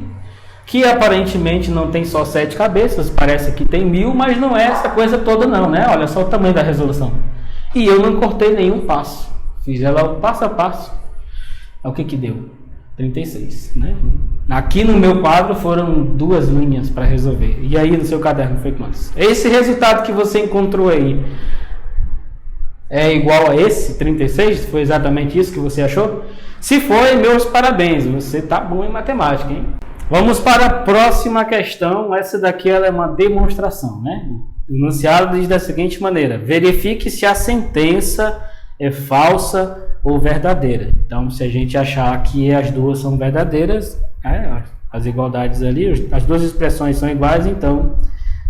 que aparentemente não tem só 7 cabeças, parece que tem 1000, mas não é essa coisa toda não, né? Olha só o tamanho da resolução. E eu não cortei nenhum passo. Fiz ela passo a passo. É o que deu? 36, né? Aqui no meu quadro foram 2 linhas para resolver. E aí no seu caderno foi quantos? Esse resultado que você encontrou aí é igual a esse, 36? Foi exatamente isso que você achou? Se foi, meus parabéns. Você tá bom em matemática, hein? Vamos para a próxima questão. Essa daqui ela é uma demonstração, né? O enunciado diz da seguinte maneira: verifique se a sentença é falsa ou verdadeira. Então, se a gente achar que as duas são verdadeiras, as igualdades ali, as duas expressões são iguais, então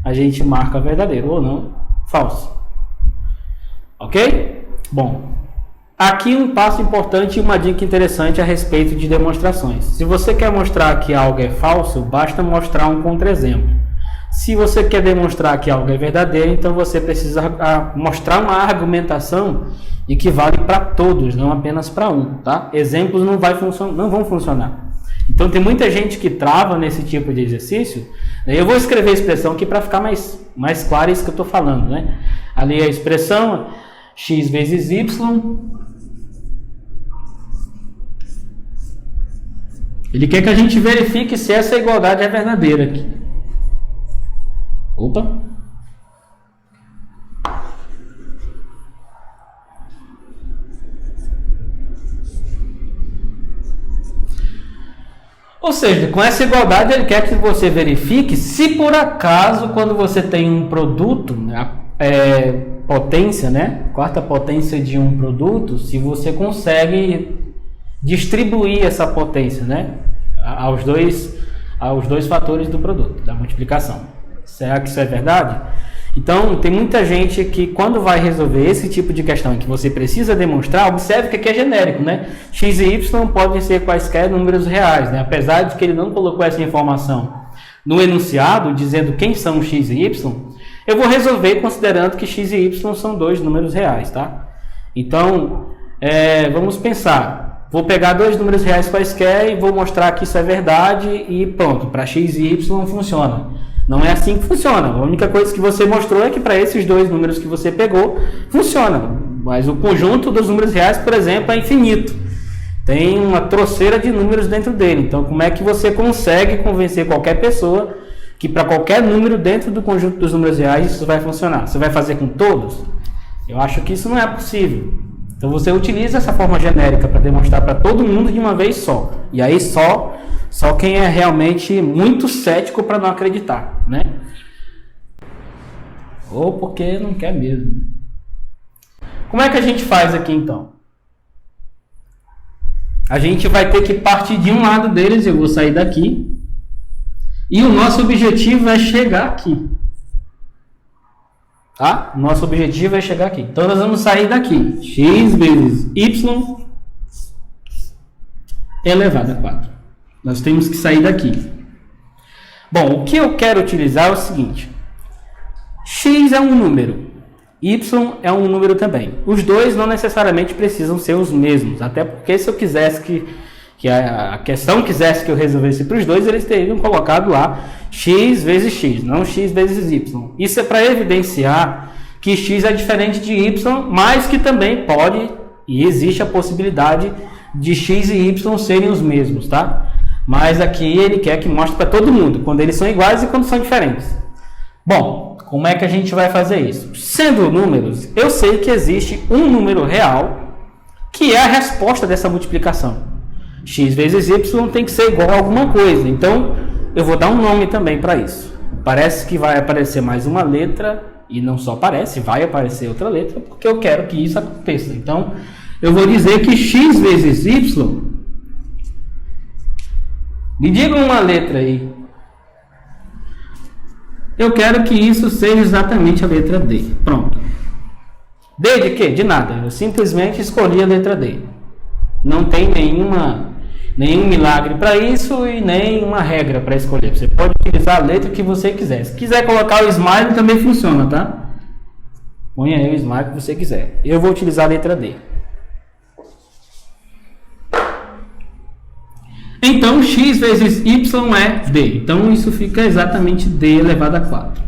a gente marca verdadeiro, ou não, falso. Ok? Bom, aqui um passo importante e uma dica interessante a respeito de demonstrações. Se você quer mostrar que algo é falso, basta mostrar um contra-exemplo. Se você quer demonstrar que algo é verdadeiro, então você precisa mostrar uma argumentação e que vale para todos, não apenas para um, tá? Exemplos não vão funcionar. Então tem muita gente que trava nesse tipo de exercício. Eu vou escrever a expressão aqui para ficar mais claro isso que eu estou falando, né? Ali a expressão x vezes y. Ele quer que a gente verifique se essa igualdade é verdadeira aqui. Opa! Ou seja, com essa igualdade ele quer que você verifique se por acaso, quando você tem um produto, potência, né? Quarta potência de um produto, se você consegue distribuir essa potência, né? Aos dois fatores do produto, da multiplicação. Será que isso é verdade? Então, tem muita gente que quando vai resolver esse tipo de questão em que você precisa demonstrar, observe que aqui é genérico, né? X e Y podem ser quaisquer números reais, né? Apesar de que ele não colocou essa informação no enunciado, dizendo quem são X e Y, eu vou resolver considerando que X e Y são 2 números reais, tá? Então, vamos pensar. Vou pegar 2 números reais quaisquer e vou mostrar que isso é verdade e pronto, para X e Y funciona. Não é assim que funciona. A única coisa que você mostrou é que para esses 2 números que você pegou, funciona. Mas o conjunto dos números reais, por exemplo, é infinito. Tem uma troceira de números dentro dele. Então, como é que você consegue convencer qualquer pessoa que para qualquer número dentro do conjunto dos números reais isso vai funcionar? Você vai fazer com todos? Eu acho que isso não é possível. Então, você utiliza essa forma genérica para demonstrar para todo mundo de uma vez só. E aí só quem é realmente muito cético para não acreditar, né? Ou porque não quer mesmo. Como é que a gente faz aqui então? A gente vai ter que partir de um lado deles, eu vou sair daqui. E o nosso objetivo é chegar aqui. Tá? Nosso objetivo é chegar aqui. Então nós vamos sair daqui. X vezes Y elevado a 4. Nós temos que sair daqui. Bom, o que eu quero utilizar é o seguinte. X é um número. Y é um número também. Os dois não necessariamente precisam ser os mesmos. Até porque se eu quisesse que a questão quisesse que eu resolvesse para os dois, eles teriam colocado lá x vezes x, não x vezes y. Isso é para evidenciar que x é diferente de y, mas que também pode e existe a possibilidade de x e y serem os mesmos, tá? Mas aqui ele quer que mostre para todo mundo quando eles são iguais e quando são diferentes. Bom, como é que a gente vai fazer isso? Sendo números, eu sei que existe um número real que é a resposta dessa multiplicação. X vezes y tem que ser igual a alguma coisa. Então, eu vou dar um nome também para isso. Parece que vai aparecer mais uma letra, e não só parece, vai aparecer outra letra, porque eu quero que isso aconteça. Então, eu vou dizer que x vezes y... Me digam uma letra aí. Eu quero que isso seja exatamente a letra D. Pronto. D de quê? De nada. Eu simplesmente escolhi a letra D. Não tem nenhum milagre para isso e nem uma regra para escolher. Você pode utilizar a letra que você quiser. Se quiser colocar o smile também funciona, tá? Põe aí o smile que você quiser. Eu vou utilizar a letra D. Então, x vezes y é D. Então, isso fica exatamente D elevado a 4.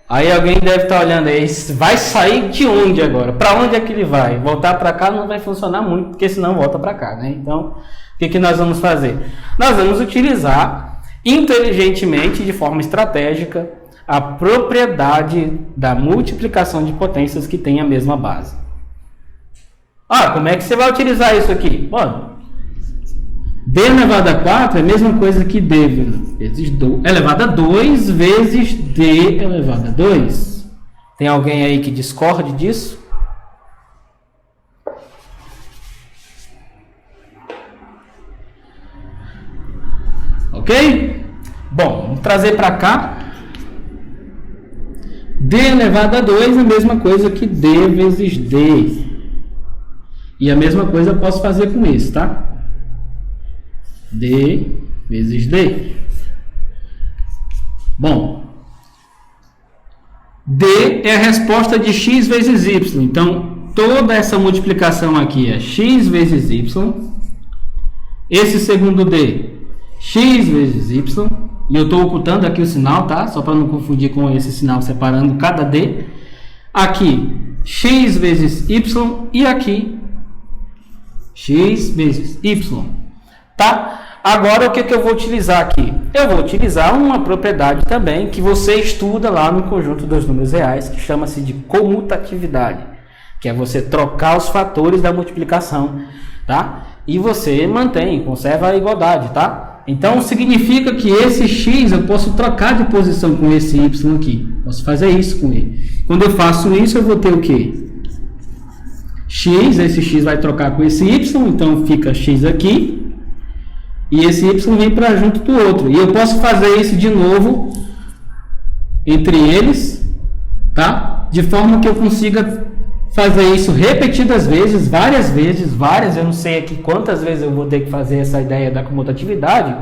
Aí alguém deve estar olhando aí, vai sair de onde agora? Para onde é que ele vai? Voltar para cá não vai funcionar muito, porque senão volta para cá, né? Então, o que nós vamos fazer? Nós vamos utilizar inteligentemente, de forma estratégica, a propriedade da multiplicação de potências que tem a mesma base. Ah, como é que você vai utilizar isso aqui? Bom, D elevado a 4 é a mesma coisa que D vezes elevado a 2 vezes D elevado a 2. Tem alguém aí que discorde disso? Ok? Bom, vamos trazer para cá. D elevado a 2 é a mesma coisa que D vezes D. E a mesma coisa eu posso fazer com isso, tá? D vezes D. Bom, D é a resposta de x vezes y. Então, toda essa multiplicação aqui é x vezes y. Esse segundo D, x vezes y. E eu estou ocultando aqui o sinal, tá? Só para não confundir com esse sinal, separando cada D. Aqui, x vezes y. E aqui, x vezes y. Tá? Agora, o que eu vou utilizar aqui? Eu vou utilizar uma propriedade também que você estuda lá no conjunto dos números reais, que chama-se de comutatividade, que é você trocar os fatores da multiplicação, tá? E você mantém, conserva a igualdade, tá? Então, significa que esse x eu posso trocar de posição com esse y aqui. Posso fazer isso com ele. Quando eu faço isso, eu vou ter o quê? X, esse x vai trocar com esse y, então fica x aqui. E esse y vem para junto do outro. E eu posso fazer isso de novo entre eles, tá? De forma que eu consiga fazer isso repetidas vezes, várias. Eu não sei aqui quantas vezes eu vou ter que fazer essa ideia da comutatividade,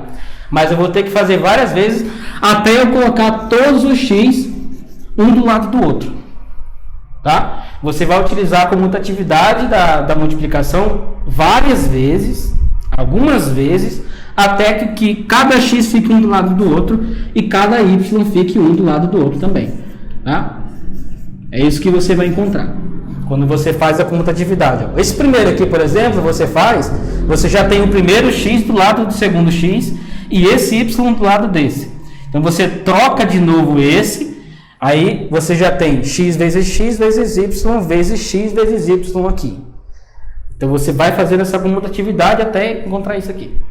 mas eu vou ter que fazer várias vezes até eu colocar todos os x um do lado do outro, tá? Você vai utilizar a comutatividade da multiplicação várias vezes, algumas vezes, até que cada x fique um do lado do outro e cada y fique um do lado do outro também, tá? É isso que você vai encontrar quando você faz a comutatividade. Esse primeiro aqui, por exemplo, você já tem o primeiro x do lado do segundo x e esse y do lado desse. Então você troca de novo esse, aí você já tem x vezes y vezes x vezes y aqui. Então você vai fazendo essa comutatividade até encontrar isso aqui,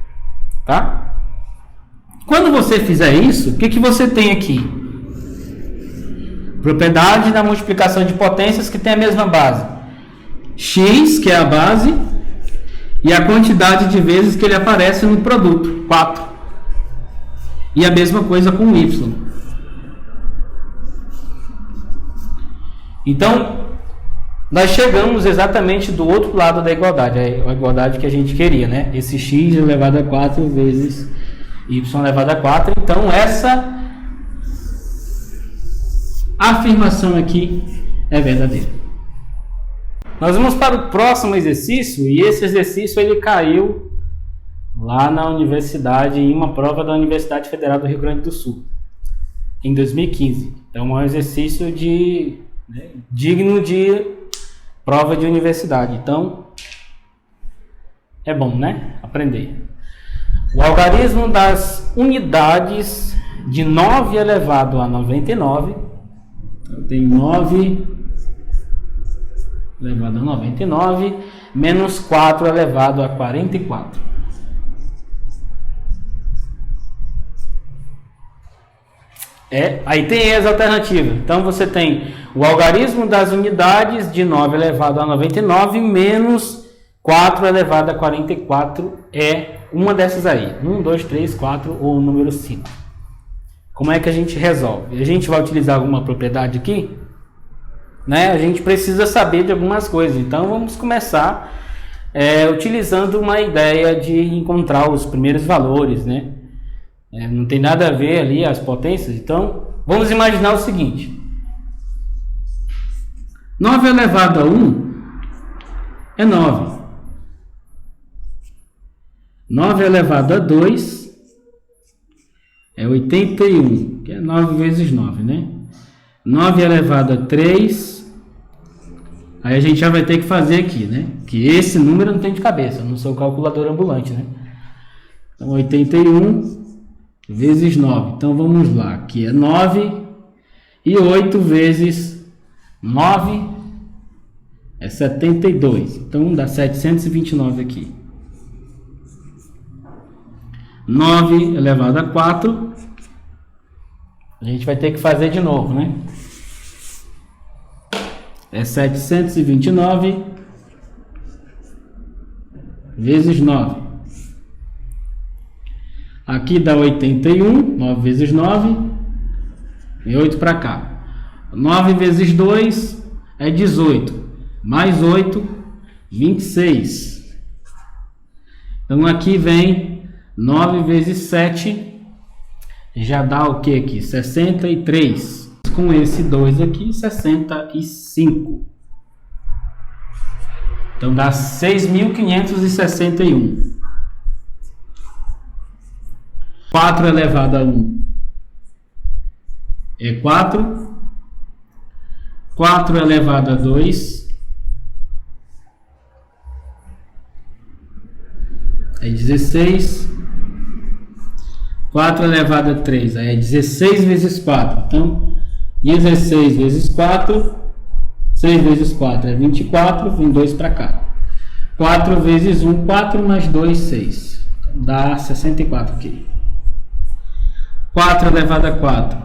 tá? Quando você fizer isso, o que que você tem aqui? Propriedade da multiplicação de potências que tem a mesma base. X, que é a base, e a quantidade de vezes que ele aparece no produto, 4. E a mesma coisa com o y. Então, nós chegamos exatamente do outro lado da igualdade, a igualdade que a gente queria, né? Esse x elevado a 4 vezes y elevado a 4. Então, essa afirmação aqui é verdadeira. Nós vamos para o próximo exercício, e esse exercício ele caiu lá na universidade, em uma prova da Universidade Federal do Rio Grande do Sul, em 2015. Então é um exercício digno de prova de universidade. Então é bom, né? Aprender. O algarismo das unidades de 9 elevado a 99. Então, tem 9 elevado a 99 menos 4 elevado a 44. Aí tem as alternativas. Então você tem o algarismo das unidades de 9 elevado a 99 menos 4 elevado a 44 é uma dessas aí. 1, 2, 3, 4 ou o número 5. Como é que a gente resolve? A gente vai utilizar alguma propriedade aqui? Né? A gente precisa saber de algumas coisas. Então vamos começar utilizando uma ideia de encontrar os primeiros valores, né? Não tem nada a ver ali as potências. Então vamos imaginar o seguinte: 9 elevado a 1 é 9. 9 elevado a 2 é 81, que é 9 vezes 9, né? 9 elevado a 3, aí a gente já vai ter que fazer aqui, né? Que esse número eu não tem de cabeça, eu não sou calculador ambulante, né? Então 81 vezes 9, então vamos lá, aqui é 9, e 8 vezes 9 é 72, então dá 729 aqui. 9 elevado a 4, a gente vai ter que fazer de novo, né? É 729 vezes 9. Aqui dá 81, 9 vezes 9, e 8 para cá. 9 vezes 2 é 18, mais 8, 26. Então aqui vem 9 vezes 7, já dá o que aqui? 63. Com esse 2 aqui, 65. Então dá 6.561. 4 elevado a 1 é 4. 4 elevado a 2 é 16. 4 elevado a 3 aí é 16 vezes 4. Então 16 vezes 4, 6 vezes 4 é 24, vem 2 para cá. 4 vezes 1, 4 mais 2, 6. Então, dá 64 aqui. 4 elevado a 4.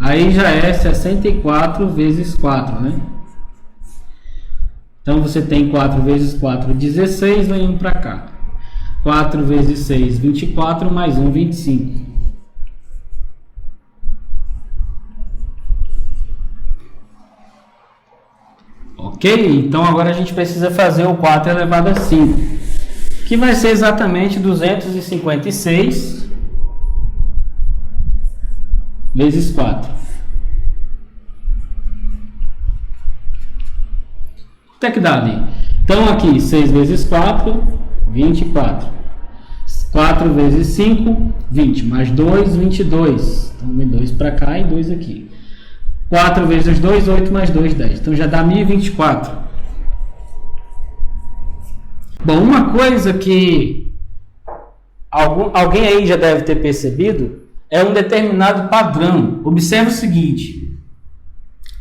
Aí já é 64 vezes 4, né? Então você tem 4 vezes 4, 16, vem 1 para cá. 4 vezes 6, 24, mais 1, 25. Ok? Então agora a gente precisa fazer o 4 elevado a 5, que vai ser exatamente 256 vezes 4. Quanto é que dá ali? Então aqui 6 vezes 4, 24. 4 vezes 5, 20. Mais 2, 22. Então vem 2 para cá e 2 aqui. 4 vezes 2, 8 mais 2, 10. Então já dá 1024. Bom, uma coisa que alguém aí já deve ter percebido é um determinado padrão. Observe o seguinte.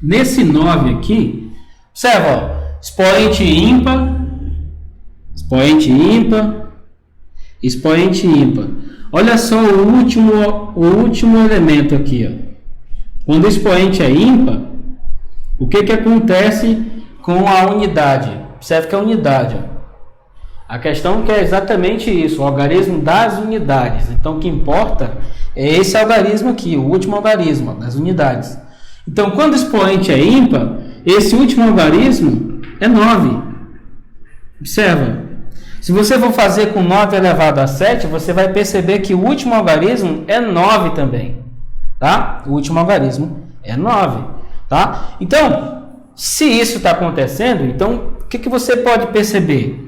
Nesse 9 aqui, observa, ó, expoente ímpar, expoente ímpar, expoente ímpar. Olha só o último elemento aqui, ó. Quando o expoente é ímpar, o que acontece com a unidade? Observe que é a unidade. Ó. A questão que é exatamente isso, o algarismo das unidades. Então, o que importa é esse algarismo aqui, o último algarismo das unidades. Então, quando o expoente é ímpar, esse último algarismo é 9. Observa. Se você for fazer com 9 elevado a 7, você vai perceber que o último algarismo é 9 também. Tá? O último algarismo é 9. Tá? Então, se isso está acontecendo, então o que você pode perceber?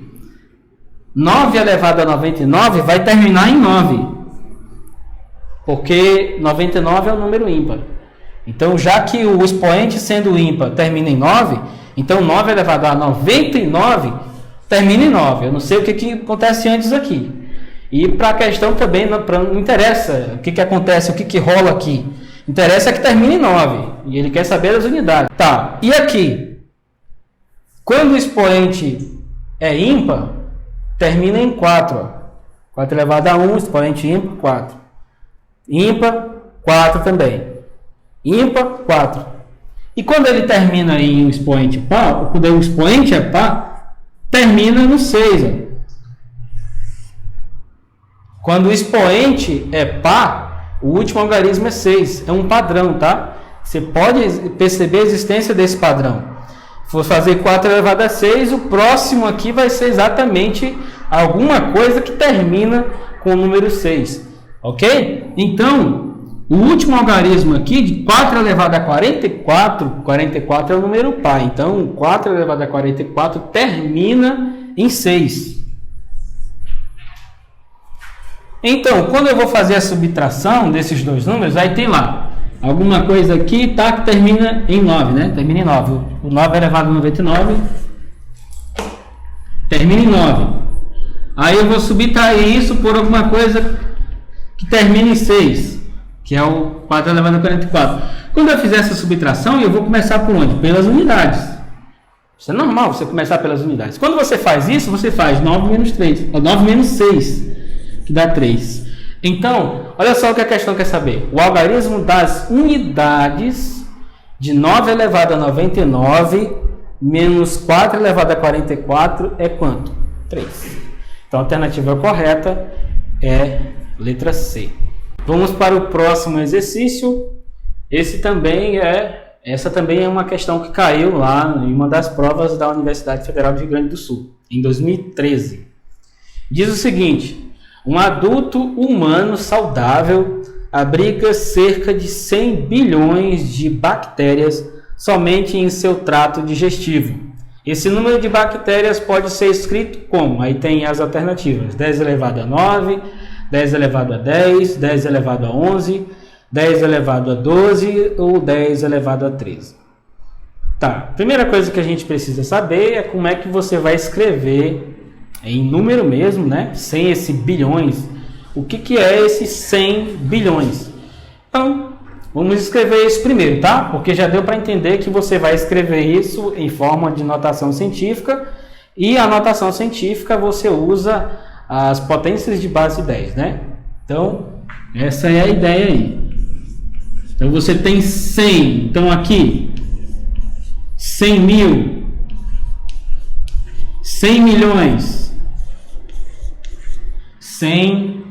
9 elevado a 99 vai terminar em 9. Porque 99 é um número ímpar. Então, já que o expoente sendo ímpar termina em 9, então 9 elevado a 99 termina em 9. Eu não sei o que acontece antes aqui. E para a questão também, não interessa o que acontece, o que rola aqui. Interessa que termine em 9. E ele quer saber as unidades. Tá, e aqui? Quando o expoente é ímpar, termina em 4. Ó. 4 elevado a 1, expoente ímpar, 4. Ímpar, 4 também. Ímpar, 4. E quando ele termina em um expoente par, quando o expoente é par, termina no 6. Ó. Quando o expoente é par, o último algarismo é 6. É um padrão, tá? Você pode perceber a existência desse padrão. Se for fazer 4 elevado a 6, o próximo aqui vai ser exatamente alguma coisa que termina com o número 6. Ok? Então, o último algarismo aqui, de 4 elevado a 44, 44 é o número par. Então, 4 elevado a 44 termina em 6. Então, quando eu vou fazer a subtração desses dois números, aí tem lá alguma coisa aqui, tá, que termina em 9, né? Termina em 9. O 9 elevado a 99 termina em 9. Aí eu vou subtrair isso por alguma coisa que termina em 6, que é o 4 elevado a 44. Quando eu fizer essa subtração, eu vou começar por onde? Pelas unidades. Isso é normal, você começar pelas unidades. Quando você faz isso, você faz 9 menos 3, 9 menos 6. Que dá 3. Então, olha só o que a questão quer saber. O algarismo das unidades de 9 elevado a 99 menos 4 elevado a 44 é quanto? 3. Então, a alternativa correta é letra C. Vamos para o próximo exercício. Essa também é uma questão que caiu lá em uma das provas da Universidade Federal do Rio Grande do Sul, em 2013. Diz o seguinte: um adulto humano saudável abriga cerca de 100 bilhões de bactérias somente em seu trato digestivo. Esse número de bactérias pode ser escrito como? Aí tem as alternativas: 10 elevado a 9, 10 elevado a 10, 10 elevado a 11, 10 elevado a 12 ou 10 elevado a 13. Tá, primeira coisa que a gente precisa saber é como é que você vai escrever em número mesmo, né? Sem esse bilhões. O que é esses 100 bilhões? Então, vamos escrever isso primeiro, tá? Porque já deu para entender que você vai escrever isso em forma de notação científica. E a notação científica você usa as potências de base 10, né? Então, essa é a ideia aí. Então, você tem 100. Então, aqui, 100 mil, 100 milhões, 100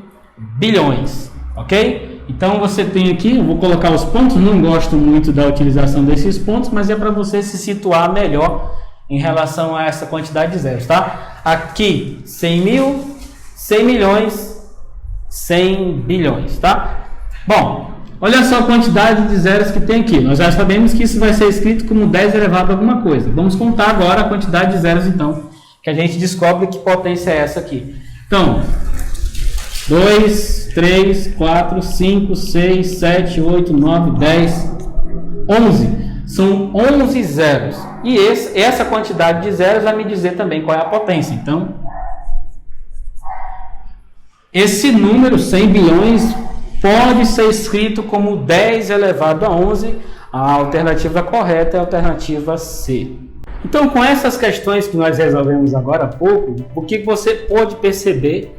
bilhões, ok? Então você tem aqui, eu vou colocar os pontos, não gosto muito da utilização desses pontos, mas é para você se situar melhor em relação a essa quantidade de zeros, tá? Aqui, 100 mil, 100 milhões, 100 bilhões, tá? Bom, olha só a quantidade de zeros que tem aqui. Nós já sabemos que isso vai ser escrito como 10 elevado a alguma coisa. Vamos contar agora a quantidade de zeros, então, que a gente descobre que potência é essa aqui. Então, 2, 3, 4, 5, 6, 7, 8, 9, 10, 11. São 11 zeros. E essa quantidade de zeros vai me dizer também qual é a potência. Então, esse número, 100 bilhões, pode ser escrito como 10 elevado a 11. A alternativa correta é a alternativa C. Então, com essas questões que nós resolvemos agora há pouco, o que você pode perceber,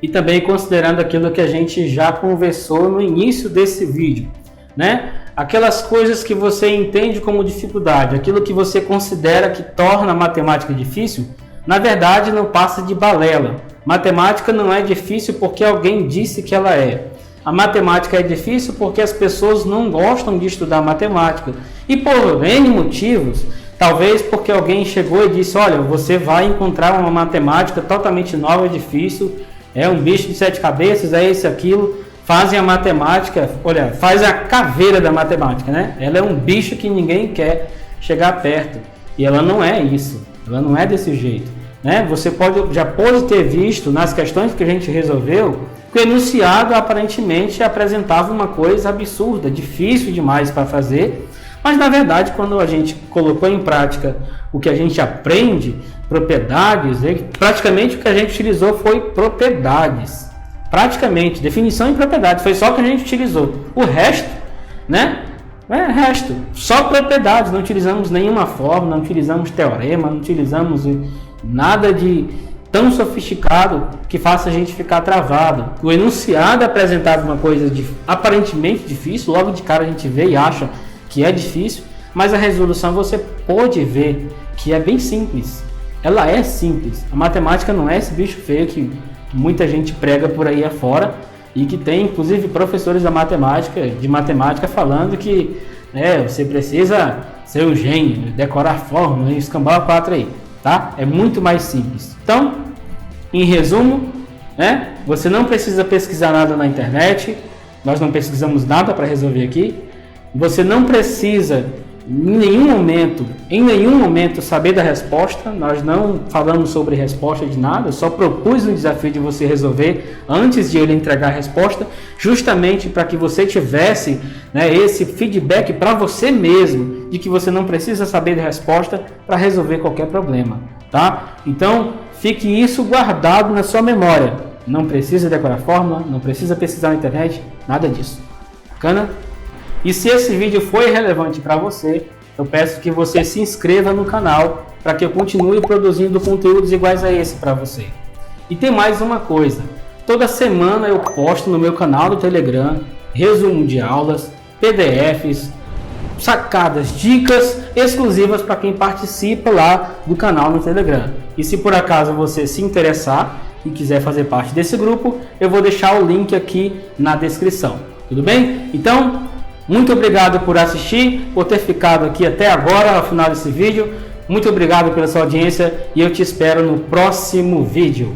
e também considerando aquilo que a gente já conversou no início desse vídeo, né? Aquelas coisas que você entende como dificuldade, aquilo que você considera que torna a matemática difícil, na verdade não passa de balela. Matemática não é difícil porque alguém disse que ela é. A matemática é difícil porque as pessoas não gostam de estudar matemática. E por N motivos, talvez porque alguém chegou e disse, olha, você vai encontrar uma matemática totalmente nova e difícil, é um bicho de 7 cabeças, é isso, aquilo. Fazem a matemática, olha, faz a caveira da matemática, né? Ela é um bicho que ninguém quer chegar perto. E ela não é isso, ela não é desse jeito, né? Você já pode ter visto nas questões que a gente resolveu, que o enunciado aparentemente apresentava uma coisa absurda, difícil demais para fazer, mas na verdade quando a gente colocou em prática o que a gente aprende, propriedades, praticamente o que a gente utilizou foi propriedades. Praticamente, definição e propriedade, foi só o que a gente utilizou. O resto, né? Só propriedades, não utilizamos nenhuma fórmula, não utilizamos teorema, não utilizamos nada de tão sofisticado que faça a gente ficar travado. O enunciado apresentava uma coisa aparentemente difícil, logo de cara a gente vê e acha que é difícil, mas a resolução você pode ver que é bem simples. Ela é simples. A matemática não é esse bicho feio que muita gente prega por aí afora e que tem inclusive professores de matemática falando que você precisa ser um gênio, decorar fórmula e escambar 4 aí, tá? É muito mais simples. Então, em resumo, você não precisa pesquisar nada na internet, nós não pesquisamos nada para resolver aqui, você não precisa em nenhum momento saber da resposta, nós não falamos sobre resposta de nada, eu só propus um desafio de você resolver antes de ele entregar a resposta, justamente para que você tivesse esse feedback para você mesmo, de que você não precisa saber da resposta para resolver qualquer problema, tá? Então, fique isso guardado na sua memória, não precisa decorar fórmula, não precisa pesquisar na internet, nada disso, bacana? E se esse vídeo foi relevante para você, eu peço que você se inscreva no canal para que eu continue produzindo conteúdos iguais a esse para você. E tem mais uma coisa, toda semana eu posto no meu canal do Telegram resumo de aulas, PDFs, sacadas, dicas exclusivas para quem participa lá do canal no Telegram. E se por acaso você se interessar e quiser fazer parte desse grupo, eu vou deixar o link aqui na descrição. Tudo bem? Então, muito obrigado por assistir, por ter ficado aqui até agora, ao final desse vídeo. Muito obrigado pela sua audiência e eu te espero no próximo vídeo.